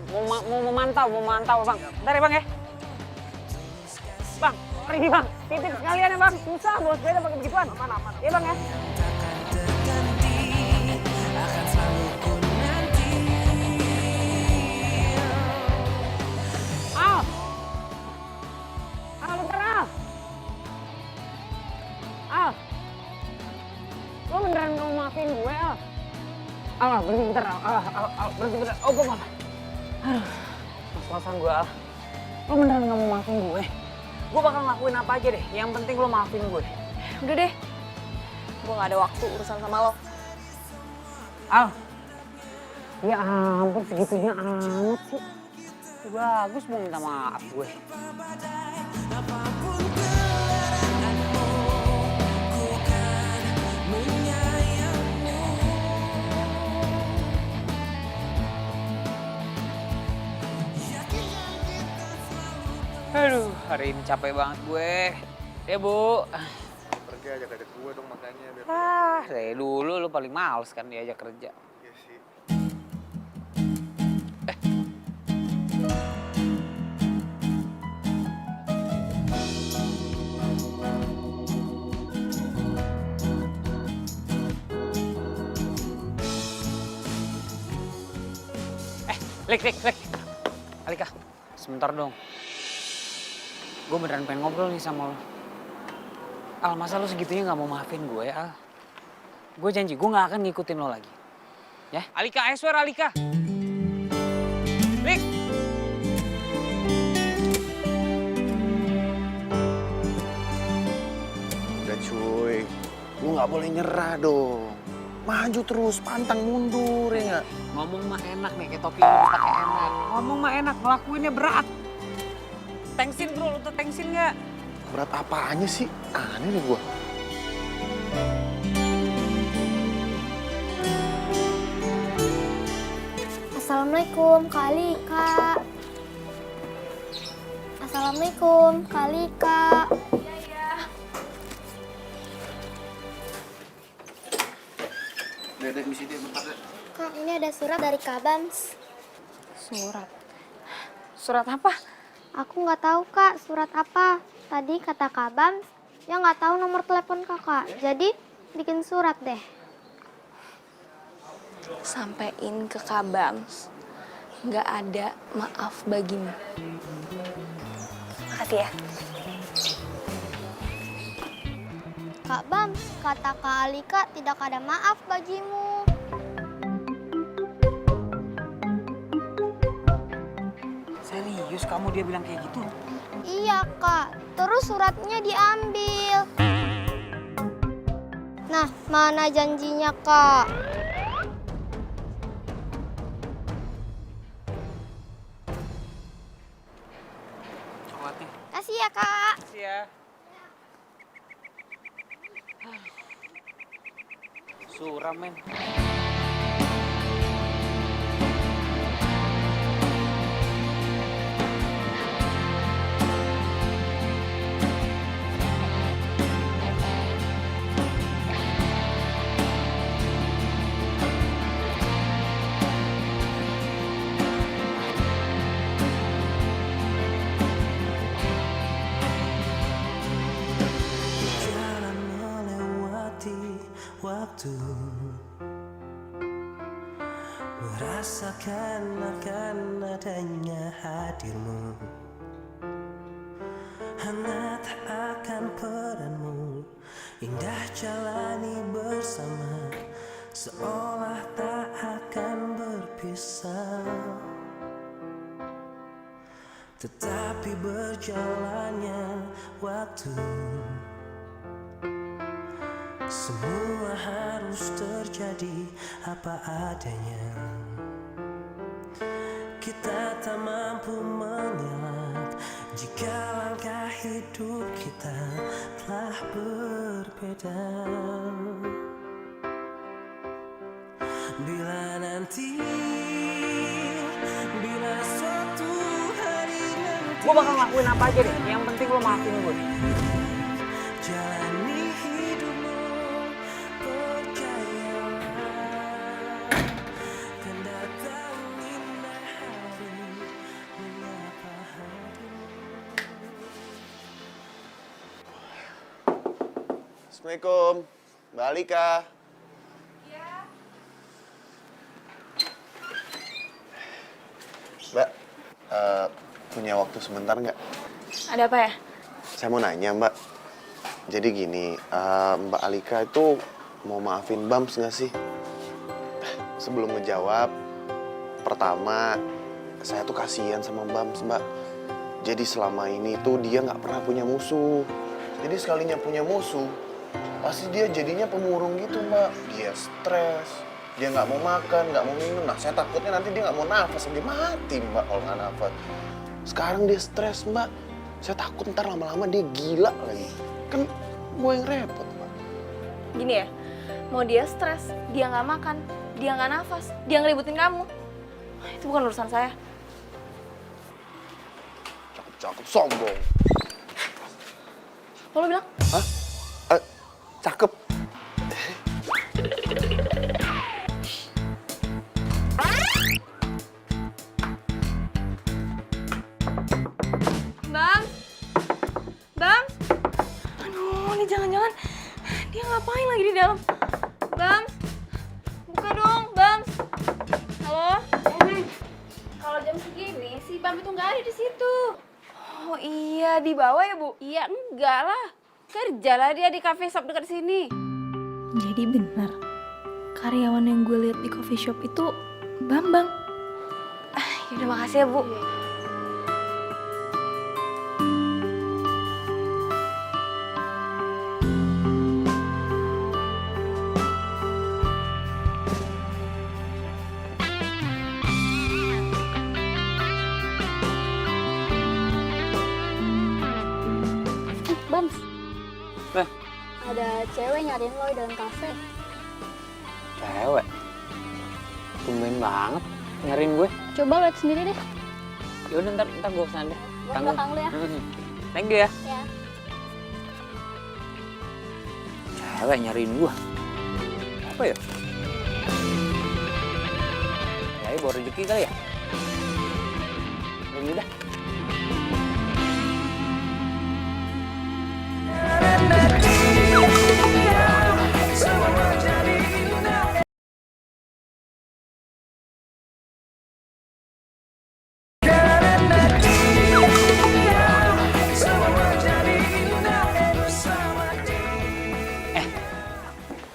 Mau memantau Bang. Bentar ya Bang ya. Bang, pergi Bang. Titip sekalian ya Bang. Susah bawa sepeda pakai begituan. Aman. Iya Bang ya. akan selalu ku nanti. Al, bentar Al. Lo beneran gak mau maafin gue Al? Berhenti bentar Al, berhenti bentar. Oh gue apa? Aduh, mas-masan gue Al. Lo beneran gak mau maafin gue? Gue bakal ngelakuin apa aja deh, yang penting lo maafin gue. Udah deh, gue gak ada waktu urusan sama lo. Al, ya ampun segitunya amat sih. Bagus mau minta maaf gue. Apapun keadaanmu, ku kan menyayangmu. Yakinkan kita selalu. Aduh, hari ini capek banget gue. Ya Bu. Pergi aja ke gue dong makanya biar. Dari dulu lu paling males kan diajak kerja. Iya sih. Lik. Alika, sebentar dong. Gue beneran pengen ngobrol nih sama lo. Al, masa lo segitunya gak mau maafin gue, Al? Gue janji, gue gak akan ngikutin lo lagi. Ya? Alika, I swear Alika. Lik! Udah cuy, lu nggak boleh nyerah dong. Maju terus, pantang mundur ya nggak? Ngomong mah enak nih, kayak topi lo dipakai enak. Ngomong mah enak, ngelakuinnya berat. Tengsin bro, lo tuh tengsin gak? Berat apanya sih? Aneh nih gua. Assalamualaikum, Kak Alika. Assalamualaikum, Kak Alika. Dedek misi dia bentar deh. Kak, ini ada surat dari Kak Bams. Surat? Surat apa? Aku nggak tahu, Kak, surat apa. Tadi kata Kak Bams, ya nggak tahu nomor telepon Kakak. Jadi, bikin surat deh. Sampein ke Kak Bams, nggak ada maaf bagimu. Makasih ya. Kak Bams, kata Kak Alika tidak ada maaf bagimu. maksud kamu dia bilang kayak gitu? Iya kak, terus suratnya diambil. Nah, mana janjinya kak? Coklatnya. Kasih ya kak. Makasih ya. Suram men. Jalan melewati waktu, merasakan akan adanya hadirmu, hangat akan peranmu, indah jalani bersama, seolah tak akan berpisah. Tetapi berjalannya waktu, semua harus terjadi apa adanya. Kita tak mampu mengelak jika langkah hidup kita telah berbeda. Bila nanti, bila suatu hari nanti, Gue bakal ngelakuin apa aja deh. Yang penting lo maafin gue. jalani hidupmu, percayalah, kan datang indah hari menyapa hatimu. Assalamualaikum, Mbak Alika. Mbak, punya waktu sebentar nggak? Ada apa ya? Saya mau nanya, Mbak. Jadi gini, Mbak Alika itu mau maafin Bams nggak sih? Sebelum ngejawab, pertama, saya tuh kasihan sama Bams, Mbak. Jadi selama ini tuh dia nggak pernah punya musuh. Jadi sekalinya punya musuh, pasti dia jadinya pemurung gitu, Mbak. Dia stres, dia nggak mau makan, nggak mau minum. Nah, saya takutnya nanti dia nggak mau nafas, dia mati, Mbak, kalau nggak nafas. Sekarang dia stres, Mbak. Saya takut ntar lama-lama dia gila lagi. Kan gue yang repot, Mbak. Gini ya, mau dia stres, dia nggak makan, dia nggak nafas, dia ngeributin kamu. Itu bukan urusan saya. Cakep, sombong. Lo bilang? Hah? Cakep. Bang? Bang? Aduh, ini jangan-jangan dia ngapain lagi di dalam? Bang? Buka dong, Bang. Halo? Kalau jam segini si Bam itu nggak ada di situ. Oh iya, di bawah ya, Bu? Iya enggak lah. Kerjalah dia di cafe shop dekat sini. Jadi benar, karyawan yang gue lihat di coffee shop itu Bambang. Yaudah, makasih ya, Bu. Bams, Nah, ada cewek nyariin lo di dalam kafe. cewek. Tumben banget nyariin gue. Coba lihat sendiri deh. Yaudah, ntar gue kesana deh. Gua belakang lu ya. Thank you ya. Ya. Cewek nyariin gue. Apa ya? Kayaknya bawa rezeki kali ya? Ini udah.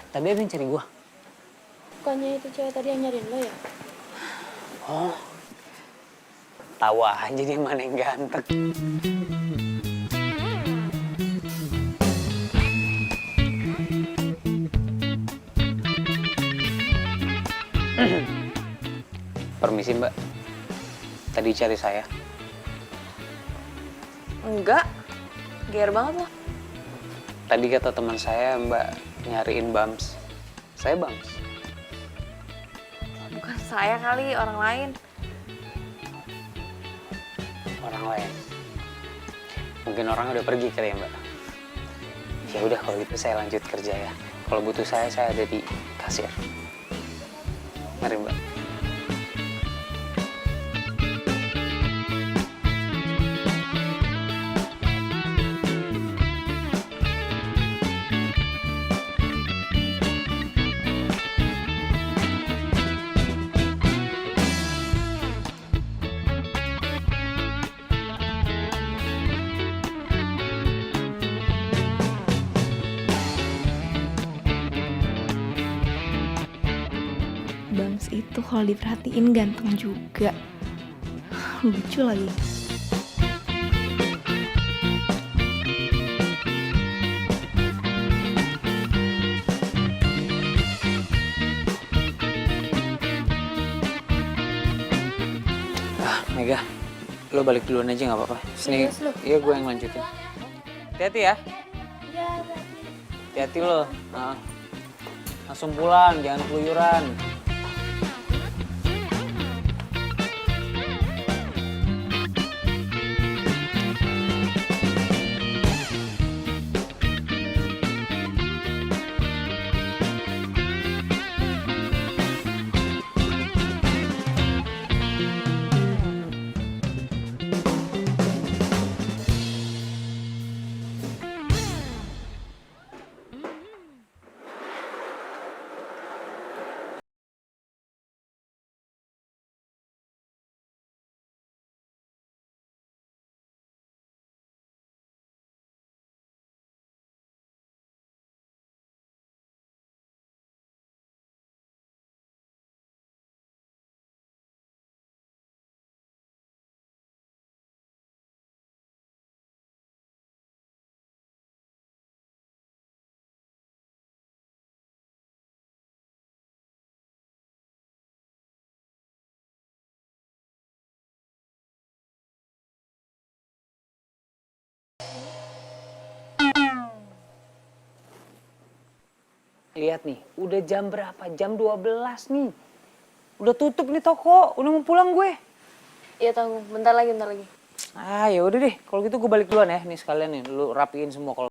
Tadi ada yang cari gua. Bukannya itu cewek tadi yang nyariin lo ya? Oh. tahu aja dia mana yang ganteng. Permisi Mbak, tadi cari saya. Enggak, gear banget lo. Tadi kata teman saya Mbak nyariin Bams. Saya Bams. Bukan saya kali, orang lain. Orang lain. Mungkin orang udah pergi kali ya Mbak. Ya udah kalau gitu saya lanjut kerja ya. Kalau butuh saya ada di kasir. Mari Mbak. Bams itu kalau diperhatiin ganteng juga. Lucu lagi. Mega, lo balik duluan aja nggak apa-apa. Sini, iya gue yang lanjutin. Hati-hati ya. Hati-hati lo. Nah, langsung pulang, jangan keluyuran. Lihat nih, udah jam berapa? Jam 12 nih. Udah tutup nih toko, udah mau pulang gue. Iya tunggu, bentar lagi. Ah ya udah deh, kalau gitu gue balik duluan ya. Nih sekalian nih, lu rapiin semua kalau.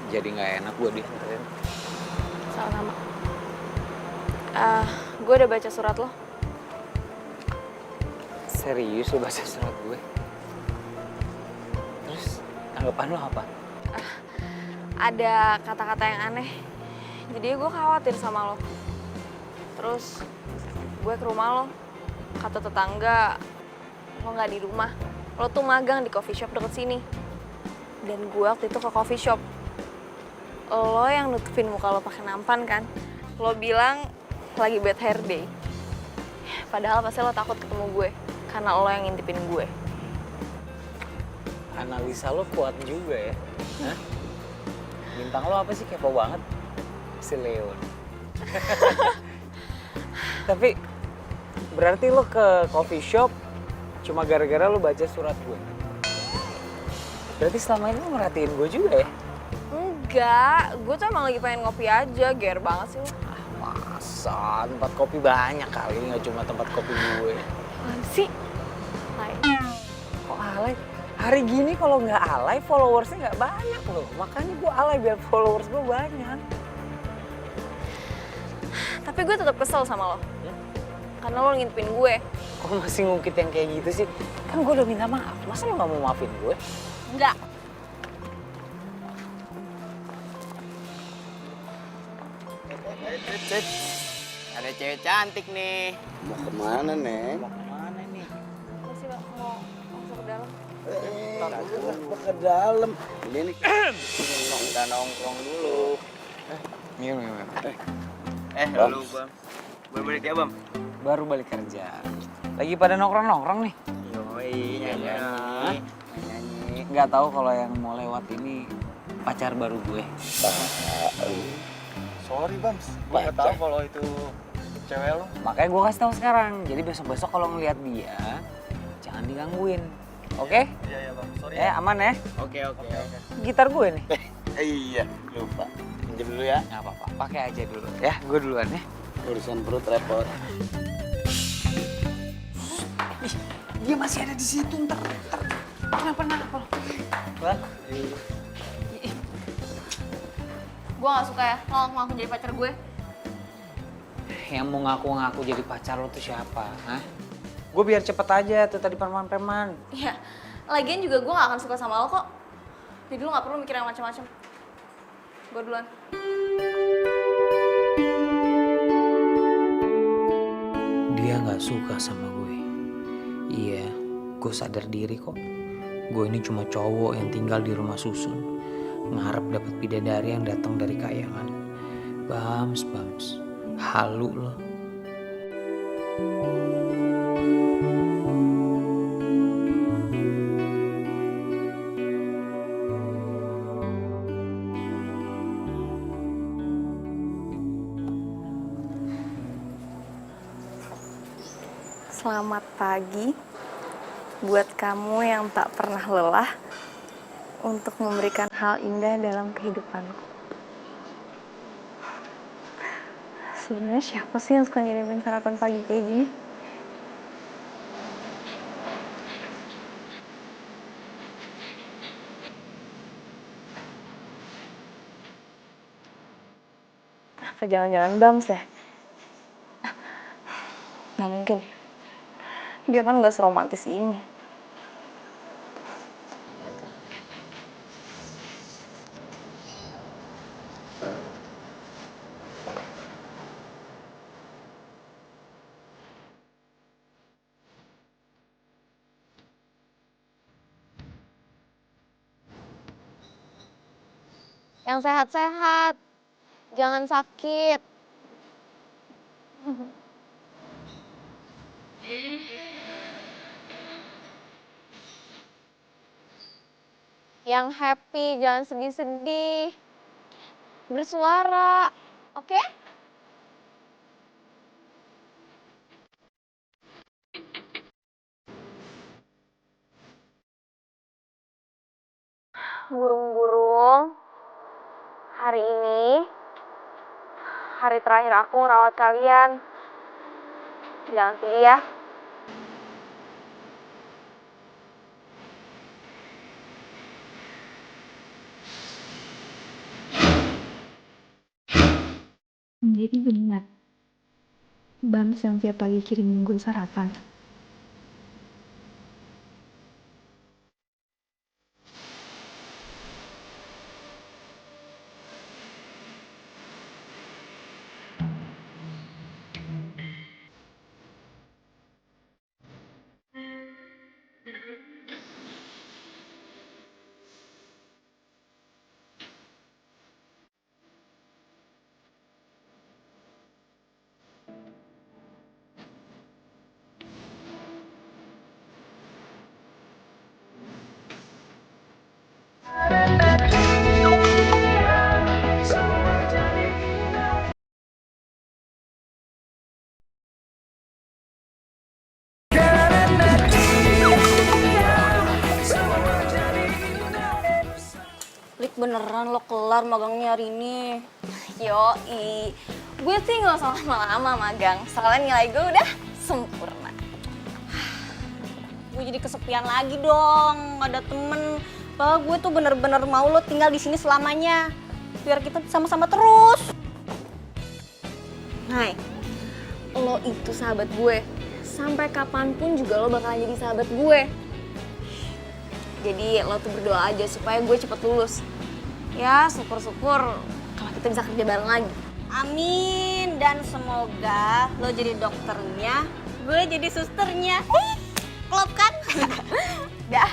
Jadi nggak enak gue dianterin. Sama-sama. Gue udah baca surat lo. Serius lo baca surat gue? Terus tanggapan lo apa? Ada kata-kata yang aneh. Jadi gue khawatir sama lo. Terus gue ke rumah lo. Kata tetangga, lo nggak di rumah. Lo tuh magang di coffee shop deket sini. Dan gue waktu itu ke coffee shop. Lo yang nutupin muka lo pakai nampan kan? Lo bilang lagi bad hair day. Padahal pasti lo takut ketemu gue, karena lo yang ngintipin gue. Analisa lo kuat juga ya. Hah? Bintang lo apa sih, kepo banget? Si Leon. Tapi berarti lo ke coffee shop cuma gara-gara lo baca surat gue. Berarti selama ini lo merhatiin gue juga ya? Enggak, gue tuh emang lagi pengen ngopi aja, ger banget sih lo. Masa tempat kopi banyak kali, nggak cuma tempat kopi gue. Apaan sih? Hai. Kok alay? Hari gini kalau nggak alay, followersnya nggak banyak loh. Makanya gue alay biar followers gue banyak. Tapi gue tetap kesel sama lo. Karena lo ngintipin gue. Kok masih ngungkit yang kayak gitu sih? Kan gue udah minta maaf, masa lo nggak mau maafin gue? Enggak. Ada cewek cantik nih. Mau kemana, Neng? Mau kemana nih? Lo sih mau masuk ke dalam. Ke dalam. Ini nih. Kita nongkrong dulu. Minum. Halo, Bang. Baru balik ya, Bang? Baru balik kerja. Lagi pada nongkrong nih. Yoi, nyanyi. Nggak tahu kalau yang mau lewat ini pacar baru gue. Sorry Bams, gue nggak tahu kalau itu cewek lo. Makanya gue kasih tahu sekarang. Jadi besok-besok kalau ngelihat dia, jangan digangguin. Oke? Iya Bang, sorry Aman ya? Oke. Gitar gue nih. Iya, lupa. Pinjam dulu ya. Nggak apa-apa, pakai aja dulu. Ya, gue duluan ya. Urusan perut repot. Ih, dia masih ada di situ. Ntar. Kenapa? Bang. Gue gak suka ya, lo ngaku jadi pacar gue. Yang mau ngaku-ngaku jadi pacar lo tuh siapa? Hah? Gue biar cepet aja tuh tadi preman-preman. Iya, lagian juga gue gak akan suka sama lo kok. Jadi lo gak perlu mikir yang macam-macam. Gue duluan. Dia gak suka sama gue. Iya, gue sadar diri kok. Gue ini cuma cowok yang tinggal di rumah susun. Ngarep dapat bidadari yang datang dari kayangan. Bams. Halu lo. Selamat pagi buat kamu yang tak pernah lelah untuk memberikan hal indah dalam kehidupanku. Sebenarnya siapa sih yang suka ngirimin sarapan pagi kayak gini? Apa jangan-jangan Bams ya? Nggak mungkin. Dia kan nggak seromantis ini. Yang sehat-sehat, jangan sakit. Yang happy, jangan sedih-sedih. Bersuara, oke? Burung-burung, hari ini hari terakhir aku ngerawat kalian. Jangan sedih ya. Jadi benar, Bams yang tiap pagi kirimin gue sarapan. beneran lo kelar magangnya hari ini? Yoi, gue sih nggak usah lama-lama magang, soalnya nilai gue udah sempurna. Gue jadi kesepian lagi dong, gak ada temen. Padahal gue tuh bener-bener mau lo tinggal di sini selamanya, biar kita sama-sama terus. Hai, lo itu sahabat gue. Sampai kapanpun juga lo bakalan jadi sahabat gue. Jadi lo tuh berdoa aja supaya gue cepet lulus. Ya syukur-syukur kalau kita bisa kerja bareng lagi. Amin, dan semoga lo jadi dokternya, gue jadi susternya. Klop kan? Dah,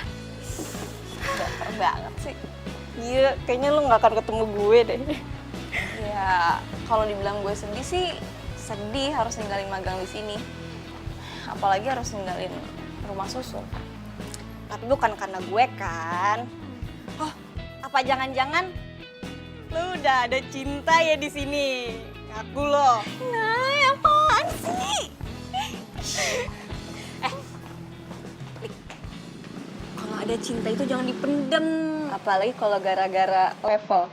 dokter banget sih. Iya, kayaknya lo gak akan ketemu gue deh. Ya kalau dibilang gue sedih sih, sedih harus ninggalin magang di sini. Apalagi harus ninggalin rumah susun. Tapi bukan karena gue kan. Oh, apa jangan-jangan lo udah ada cinta ya di sini? Ngaku lo. Nah, apaan sih? Lik, kalau ada cinta itu jangan dipendem. Apalagi kalau gara-gara level.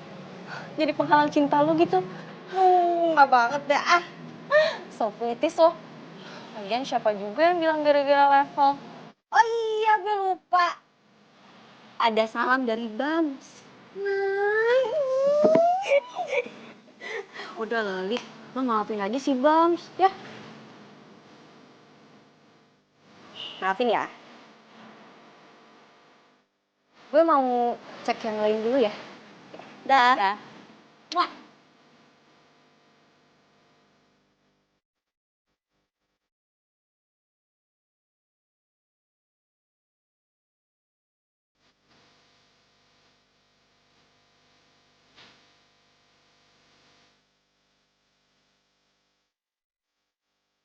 Jadi penghalang cinta lo gitu. Nggak banget dah ah. So puitis lo. Lagian siapa juga yang bilang gara-gara level? Oh iya, gue lupa. Ada salam dari Bams. Udah lah, Lik. Lo maafin aja si Bams, ya? Maafin ya. Gue mau cek yang lain dulu ya. Dah. Dah. Wah.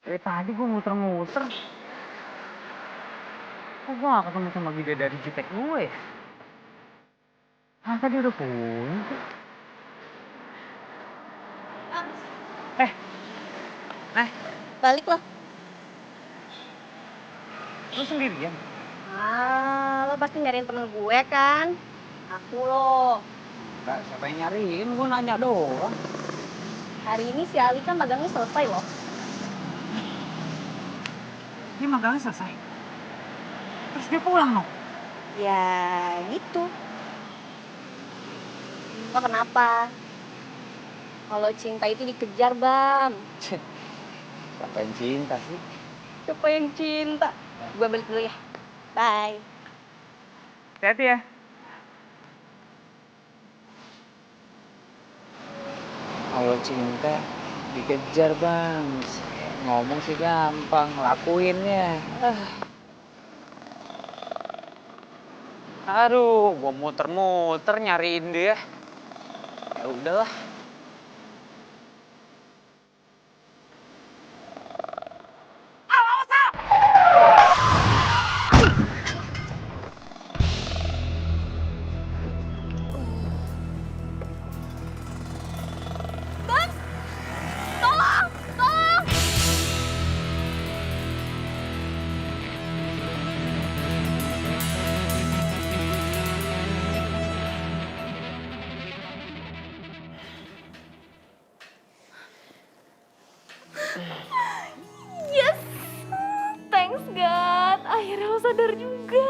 Dari tadi gue muter-muter. Kok gue gak ketemu sama bidadari jutek gue ya? Masa dia udah punya sih? Balik lo. Lu sendirian? Ah, lo pasti nyariin temen gue kan? Aku lo. Gak, siapa yang nyariin? Gue nanya doang. Hari ini si Ali kan magangnya selesai loh. Dia magangnya selesai? Terus dia pulang dong? Ya gitu. Lo kenapa? Kalau cinta itu dikejar, Bam. Siapa yang cinta sih? Siapa yang cinta? Gue balik dulu ya. Bye. Hati-hati ya. Kalau cinta dikejar bang, ngomong sih gampang, lakuinnya. Aduh, gua muter-muter nyariin dia. Ya udahlah. Yes! Thanks God, akhirnya lo sadar juga.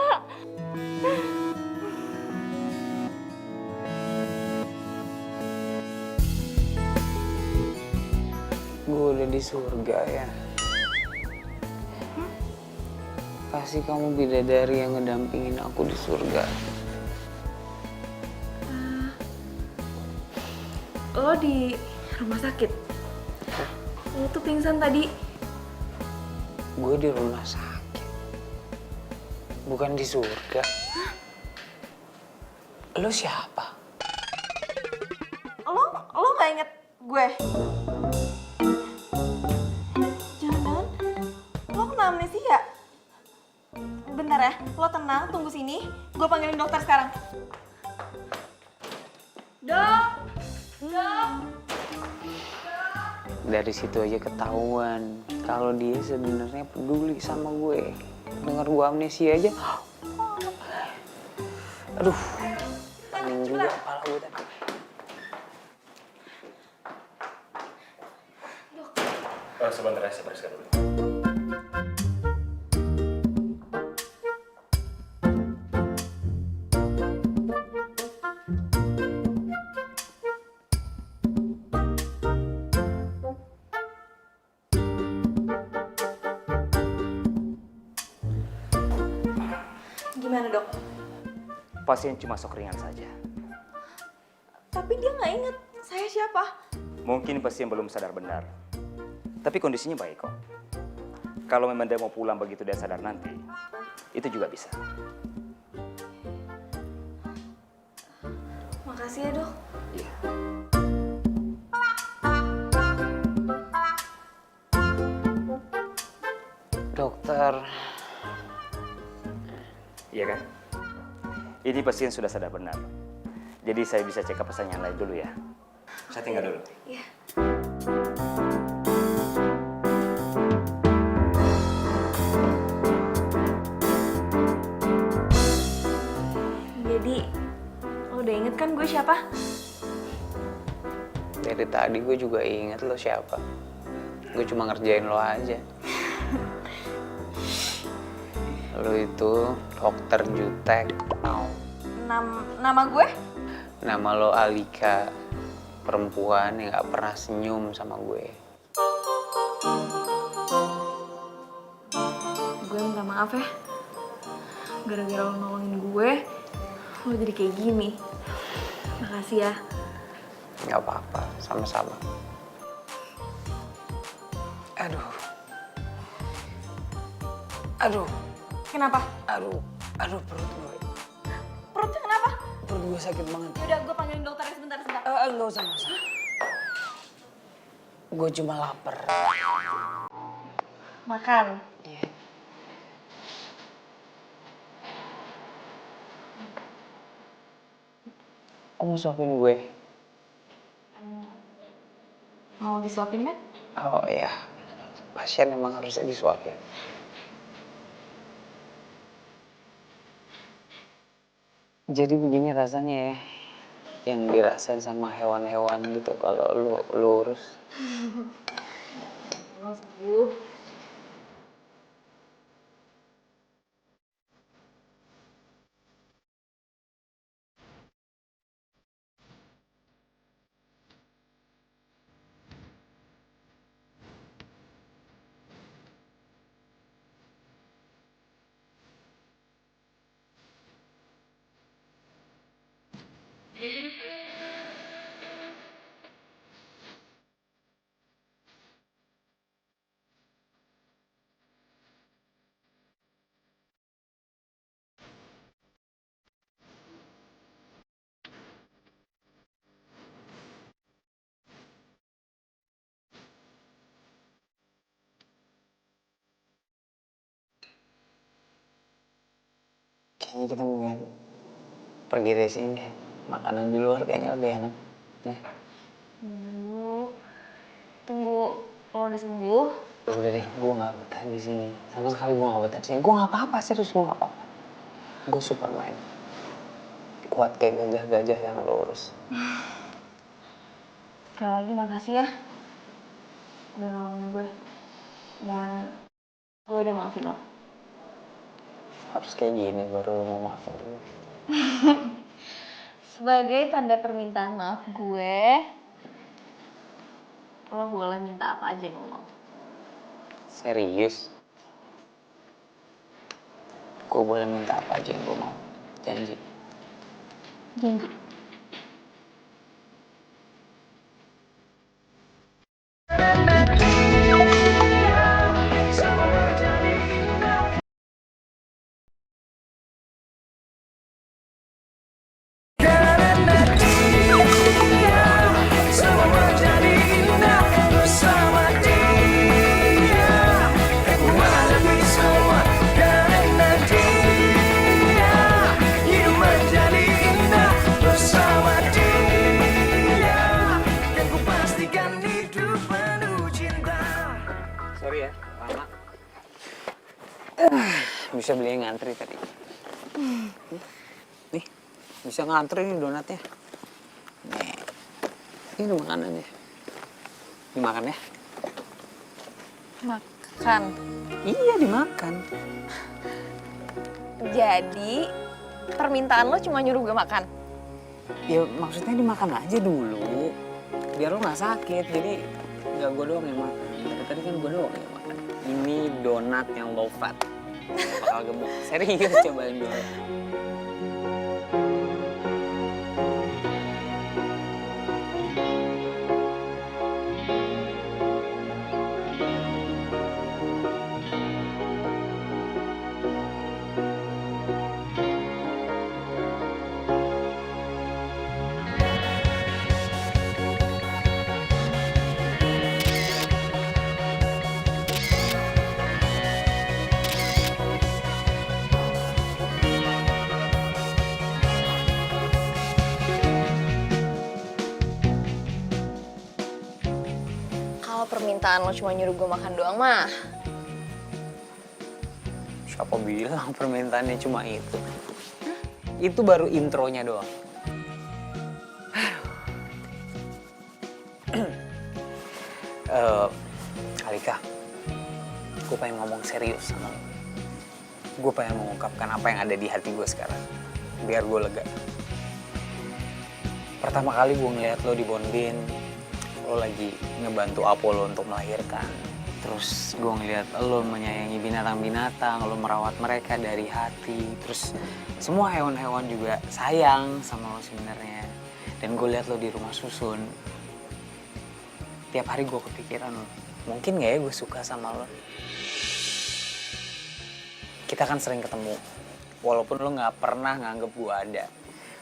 Gue udah di surga ya. Pasti kamu bidadari yang ngedampingin aku di surga. Lo di rumah sakit? Lo tuh pingsan tadi. Gue di rumah sakit. Bukan di surga. Lo siapa? Lo gak inget gue? Jangan-jangan lo kena amnesia? Bentar ya, lo tenang, tunggu sini. Gue panggilin dokter sekarang. Dok! Dok! Dari situ aja ketahuan kalau dia sebenarnya peduli sama gue. Dengar gue amnesia aja. Aduh. cepetan, Pening juga cepetan. kepala gue tadi. Sebentar ya, saya bereskan dulu. Gimana dok? Pasien cuma shock ringan saja. Tapi dia nggak inget saya siapa. Mungkin pasien belum sadar benar. Tapi kondisinya baik kok. Kalau memang dia mau pulang begitu dia sadar nanti, itu juga bisa. Makasih ya dok. Dokter, Iya kan? Ini pasien sudah sadar benar. Jadi saya bisa cek ke pasien yang lain dulu ya. Saya tinggal dulu. Iya. Jadi, lo udah inget kan gue siapa? dari tadi gue juga inget lo siapa. Gue cuma ngerjain lo aja. Lo itu dokter jutek. Nama gue? Nama lo Alika, perempuan yang gak pernah senyum sama gue. Gue minta maaf ya. Gara-gara lo nolongin gue, lo jadi kayak gini. Makasih ya. Gak apa-apa, sama-sama. Aduh, Kenapa? aduh perut gue. Perutnya kenapa? Perut gue sakit banget. Yaudah, gue panggilin dokternya sebentar. Nggak usah. Gue cuma lapar. Makan. Iya. Kamu suapin gue? Mau disuapin kan? Oh iya, pasien emang harusnya disuapin. Jadi begini rasanya ya, yang dirasain sama hewan-hewan gitu kalau lu lurus. Mau sembuh. Kayaknya kita mau pergi dari sini deh. Makanan di luar kayaknya lebih enak. Ya. Tunggu lo udah sembuh. Udah deh, gue gak betah di sini. Sama sekali gue gak betah di sini. Gue gak apa-apa, serius gue gak apa-apa. Gue Superman. Kuat kayak gajah-gajah yang lurus. Sekali lagi makasih ya. Udah nolongin gue. Dan gue udah maafin lo. Harus kayak gini baru lo mau maafin gue. Sebagai tanda permintaan maaf gue, lo boleh minta apa aja yang lo mau. Serius? Gue boleh minta apa aja yang gue mau. Janji. Janji. Sorry ya, lama. Bisa beli yang ngantri tadi. Nih, Bisa ngantri nih donatnya. Nih, ini makanannya. Dimakan ya? Makan. Iya, dimakan. Jadi permintaan lo cuma nyuruh gue makan. Ya maksudnya dimakan aja dulu. Biar lo gak sakit, jadi gak gue doang yang makan. Dari tadi kan gue doang yang makan. Ini donat yang low fat. Bakal gemuk. Serius, cobain dulu. Kalau permintaan lo cuma nyuruh gue makan doang mah, Siapa bilang permintaannya cuma itu? Itu baru intronya doang. Alika, gue pengen ngomong serius sama lo. Gue pengen mengungkapkan apa yang ada di hati gue sekarang, biar gue lega. Pertama kali gue ngeliat lo di Bonbin, lo lagi ngebantu Apollo untuk melahirkan. Terus gue ngeliat lo menyayangi binatang-binatang, lo merawat mereka dari hati. Terus semua hewan-hewan juga sayang sama lo sebenarnya. Dan gue liat lo di rumah susun. Tiap hari gue kepikiran lo, mungkin gak ya gue suka sama lo? Kita kan sering ketemu, walaupun lo gak pernah nganggep gue ada.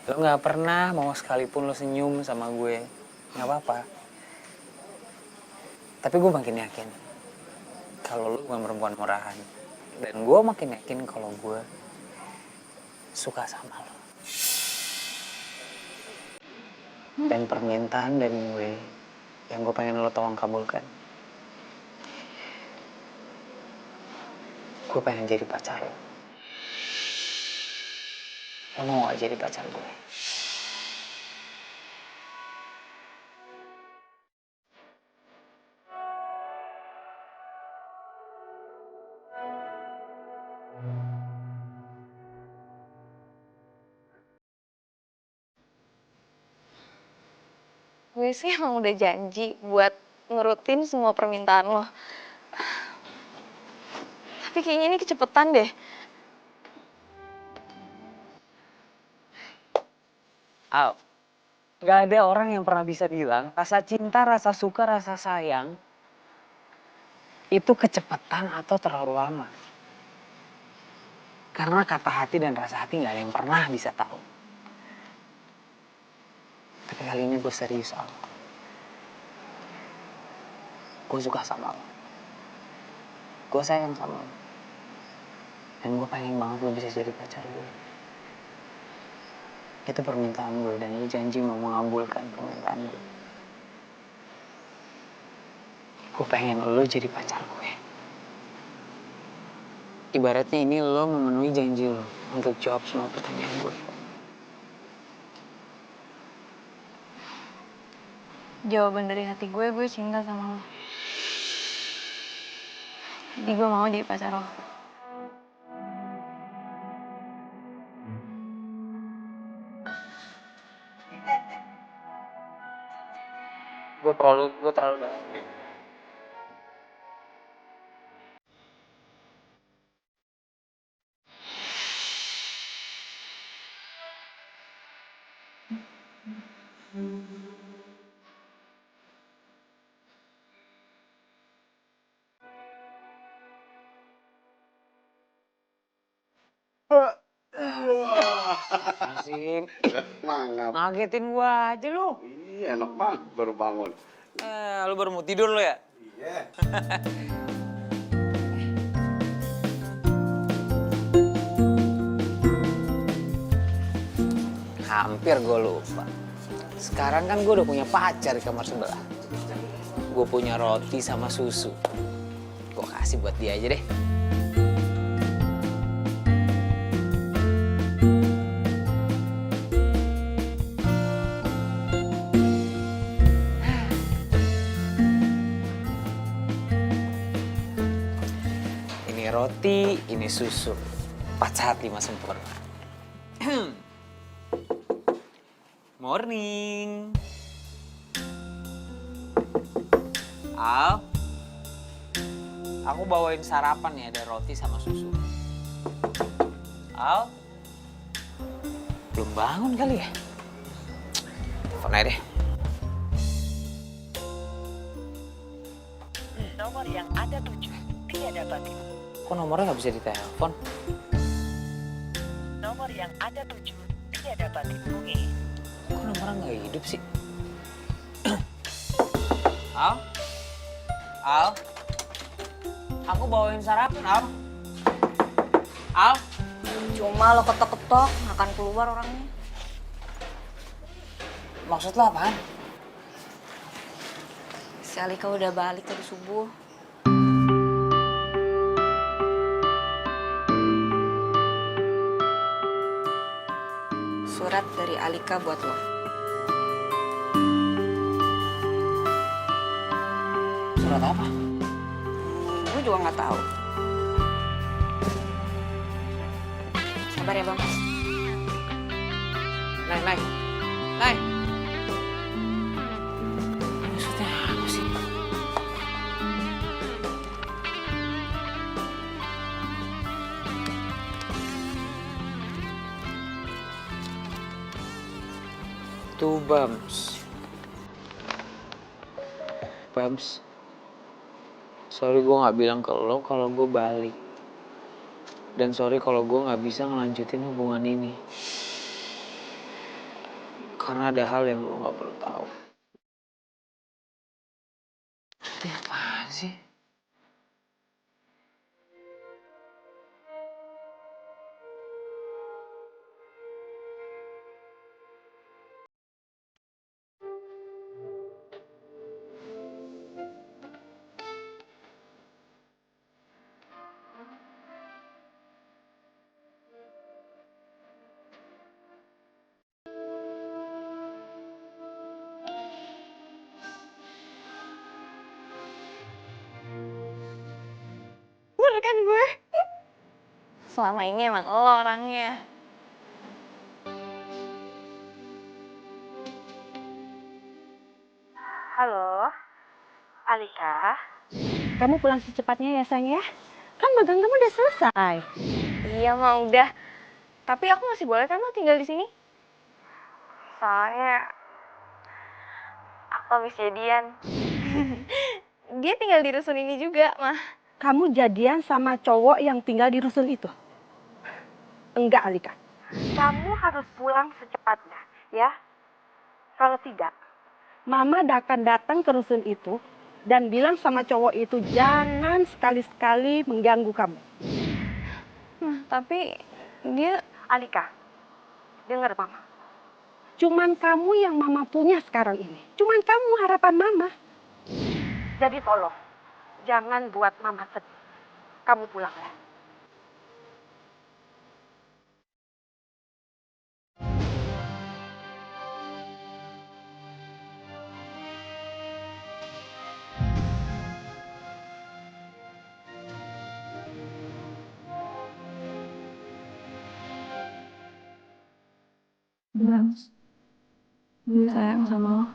Lo gak pernah mau sekalipun lo senyum sama gue, gak apa-apa. Tapi gue makin yakin kalau lo bukan perempuan murahan. Dan gue makin yakin kalau gue suka sama lo. Dan permintaan dari gue yang gue pengen lo tolong kabulkan. Gue pengen jadi pacar lo. Lo mau gak jadi pacar gue? gue sih emang udah janji buat nurutin semua permintaan lo. Tapi kayaknya ini kecepetan deh. Al, gak ada orang yang pernah bisa bilang rasa cinta, rasa suka, rasa sayang itu kecepatan atau terlalu lama. Karena kata hati dan rasa hati gak ada yang pernah bisa tahu. Tapi kali ini gue serius, Al. Gue suka sama lo. Gue sayang sama lo. Dan gue pengen banget lo bisa jadi pacar gue. Itu permintaan gue dan lo janji mau mengabulkan permintaan gue. Gue pengen lo jadi pacar gue. Ibaratnya ini lo memenuhi janji lo untuk jawab semua pertanyaan gue. Jawaban dari hati gue cinta sama lo. Jadi gue mau jadi pacar lo. Gue terlalu banget. Asik. Mangap. Ngagetin gua aja lu. Iya, enak banget baru bangun. Lu baru mau tidur lu ya? Iya. Hampir gue lupa. Sekarang kan gue udah punya pacar di kamar sebelah. Gue punya roti sama susu. Gue kasih buat dia aja deh. roti, ini susu. 4 sehat 5 sempurna. Morning. Al, aku bawain sarapan nih, ada roti sama susu. Al, belum bangun kali ya? Telepon aja deh. Nomor yang Anda tuju tidak dapat. Kok nomornya nggak bisa ditelepon? Nomor yang Anda tuju tidak dapat dihubungi. Kok nomornya nggak hidup sih? Al? Al? Aku bawain sarapan, Al. Al? Cuma lo ketok-ketok, nggak akan keluar orangnya. Maksud lo apaan? Si Alika udah balik tadi subuh. Surat dari Alika buat lo. Surat apa? Gue juga nggak tahu. Sabar ya bang. Nay. Maksudnya apa sih? Tuh, Bams. Sorry gue gak bilang ke lo kalau gue balik. Dan sorry kalau gue gak bisa ngelanjutin hubungan ini. Karena ada hal yang lo gak perlu tahu. Ini apaan sih? Bener kan gue? Selama ini emang lo orangnya. Halo, Alika. Kamu pulang secepatnya ya sayang ya. Kan magang kamu udah selesai. Iya mah udah. Tapi aku masih boleh kan lo tinggal di sini? Soalnya aku habis jadian. Dia tinggal di rusun ini juga, mah. Kamu jadian sama cowok yang tinggal di rusun itu? Enggak, Alika. Kamu harus pulang secepatnya, ya. Kalau tidak, Mama akan datang ke rusun itu dan bilang sama cowok itu jangan sekali-sekali mengganggu kamu. Tapi dia... Alika, dengar Mama. Cuman kamu yang Mama punya sekarang ini. Cuman kamu harapan Mama. Jadi tolong, jangan buat Mama sedih. Kamu pulang ya. Bams, gue sayang sama lo.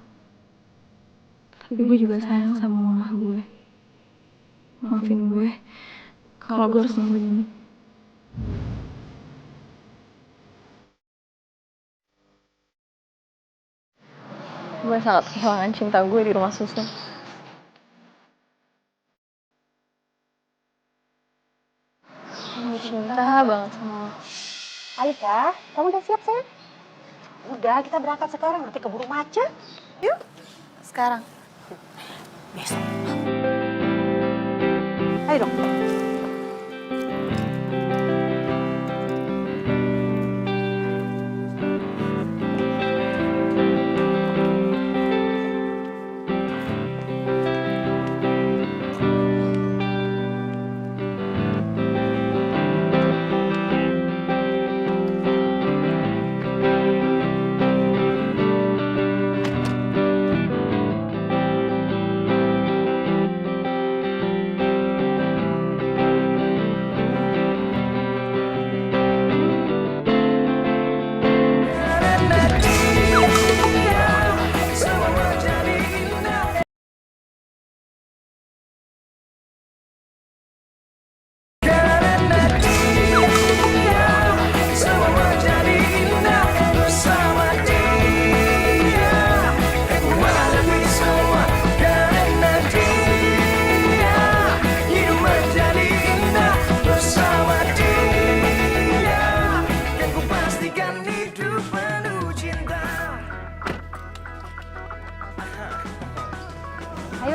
Tapi gue juga sayang sama mama gue. Maafin gue kalau gue harus ngelakuin ini. Gue sangat kehilangan cinta gue di rumah susun. Gue cinta banget sama lo. Alika, kamu udah siap sayang? Udah, kita berangkat sekarang. Nanti keburu macet. Yuk. Sekarang. Besok. Ayo dong.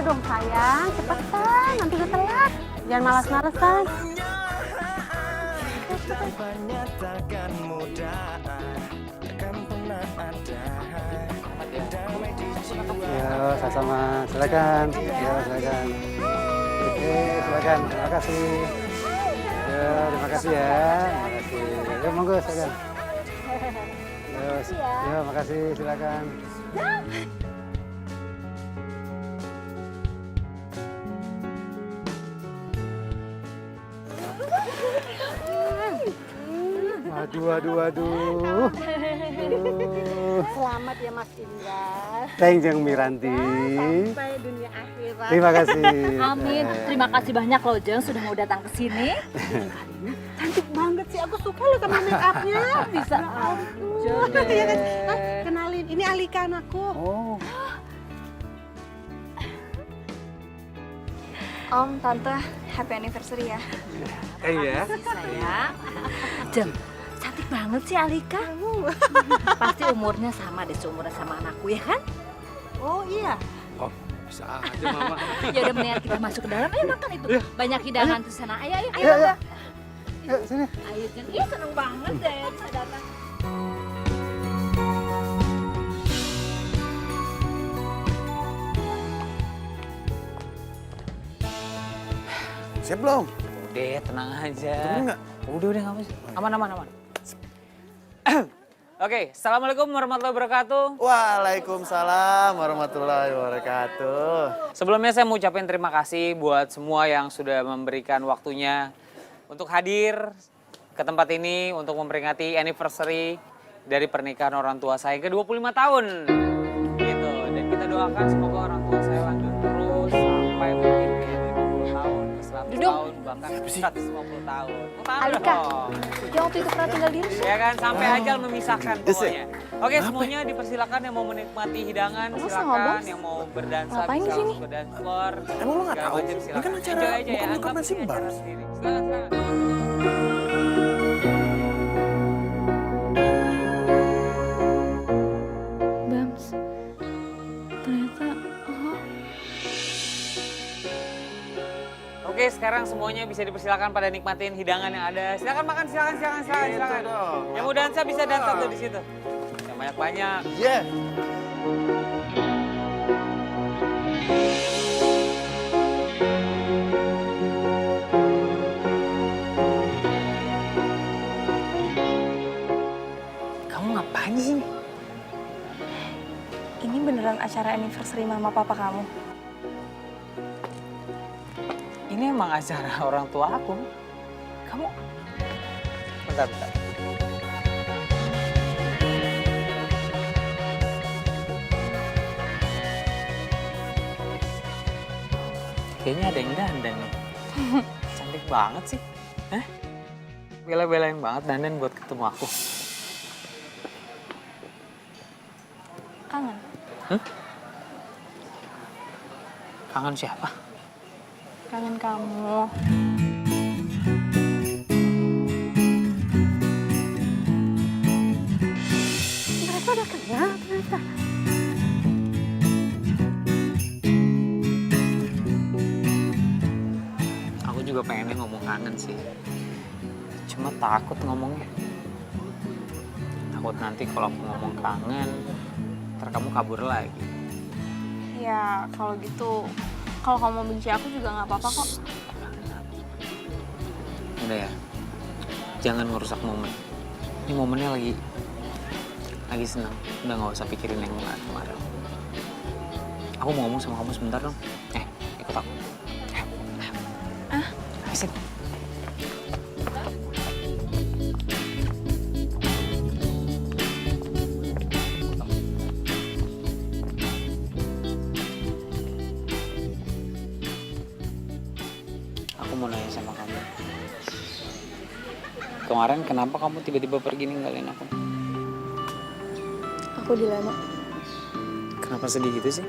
dong sayang, cepetan, nanti udah telat. Jangan malas-malesan. Tanpanya takkan mudah, takkan pernah ada. Damai di jiwa. Ya, sama-sama. Silakan. Ya, silakan. Oke, silakan. Terima kasih. Ya, terima kasih ya. Terima kasih. Ya, monggo silakan. Ya, makasih. Silakan. Aduh. Selamat ya Mas Indra. Kanjeng Miranti. Sampai dunia akhirat. Terima kasih. Amin. Terima kasih banyak loh Jeng sudah mau datang ke sini. Cantik banget sih, aku suka loh sama make upnya. Bisa aja Iya kan? deh. Kenalin, ini Alika anakku. Oh. Om, Tante, happy anniversary ya. Iya. Sayang. Jeng, cantik banget sih Alika. Pasti umurnya sama deh, seumuran sama anakku ya kan? Oh iya. Oh, bisa aja Mama. Ya udah mendingan kita masuk ke dalam, ayo makan itu. Banyak hidangan di sana, ayo. Iya. Yuk, sini. Ayo Jeng, iya seneng banget deh bisa datang. Siap belum? Udah, tenang aja. Tunggu nggak? Udah, nggak apa-apa. Aman. Oke, Assalamualaikum warahmatullahi wabarakatuh. Waalaikumsalam warahmatullahi wabarakatuh. Sebelumnya saya mau ucapin terima kasih buat semua yang sudah memberikan waktunya untuk hadir ke tempat ini untuk memperingati anniversary dari pernikahan orang tua saya ke 25 tahun. Gitu. Dan kita doakan semoga orang tua saya lanjut terus sampai mungkin kayak 50 tahun, ke 100 tahun, bahkan 150 tahun. Alika, yang waktu itu pernah tinggal di Rusun. Ya kan, sampai ajal memisahkan pokoknya. Oke, semuanya dipersilakan yang mau menikmati hidangan, silakan. Yang mau berdansa Ngapain bisa di sini? langsung ke dance floor. Emang lu nggak Segala tahu? macam, Ini silakan. kan acara Enjoy aja ya, bukan anggap si ini acara Bams. sendiri. Silakan. Bams, ternyata Oke, sekarang semuanya bisa dipersilakan pada nikmatin hidangan yang ada. Silakan makan, silakan. dong. Yang mau dansa bisa dansa tuh di situ. Yang banyak-banyak. Iya. Kamu ngapain di sini? Ini beneran acara anniversary mama papa kamu? Ini emang acara orang tua aku. Kamu? Bentar. Kayaknya ada yang dandan nih. Cantik banget sih. Hah? Bela-belain banget dandan buat ketemu aku. Kangen? Kangen siapa? Kangen kamu. Mereka udah kenal ternyata. Aku juga pengennya ngomong kangen sih. Cuma takut ngomongnya. Takut nanti kalau aku ngomong kangen, ntar kamu kabur lagi. Ya kalau gitu, kalau kamu benci aku juga nggak apa-apa kok. Udah ya, jangan ngerusak momen. Ini momennya lagi senang. Udah nggak usah pikirin yang kemarin. Aku mau ngomong sama kamu sebentar dong. Ikut aku. Habisin. Aku mau nanya sama kamu. Kemarin kenapa kamu tiba-tiba pergi ninggalin aku? Aku dilema. Kenapa sedih gitu sih?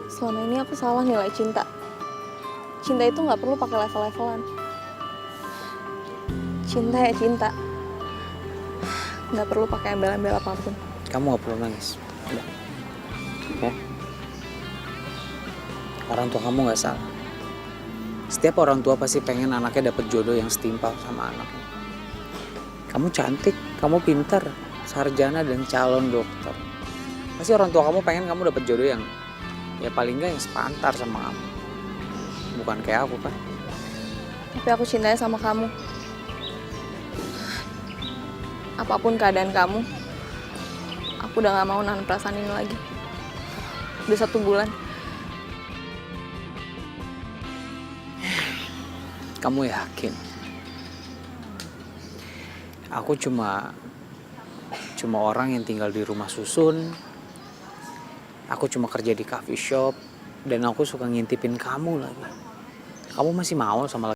Selama ini aku salah nilai cinta. Cinta itu nggak perlu pakai level-levelan. Cinta ya cinta. Nggak perlu pakai embel-embel apapun. Kamu gak perlu nangis. Udah. Ya. Orang tua kamu gak salah. Setiap orang tua pasti pengen anaknya dapet jodoh yang setimpal sama anaknya. Kamu cantik, kamu pintar, sarjana dan calon dokter. Pasti orang tua kamu pengen kamu dapet jodoh yang ya paling gak yang sepantar sama kamu. Bukan kayak aku kan. Tapi aku cintanya sama kamu. Apapun keadaan kamu, aku udah gak mau nahan perasaan ini lagi. Udah 1 bulan. Kamu yakin? Aku cuma orang yang tinggal di rumah susun. Aku cuma kerja di coffee shop dan aku suka ngintipin kamu lagi. Kamu masih mau sama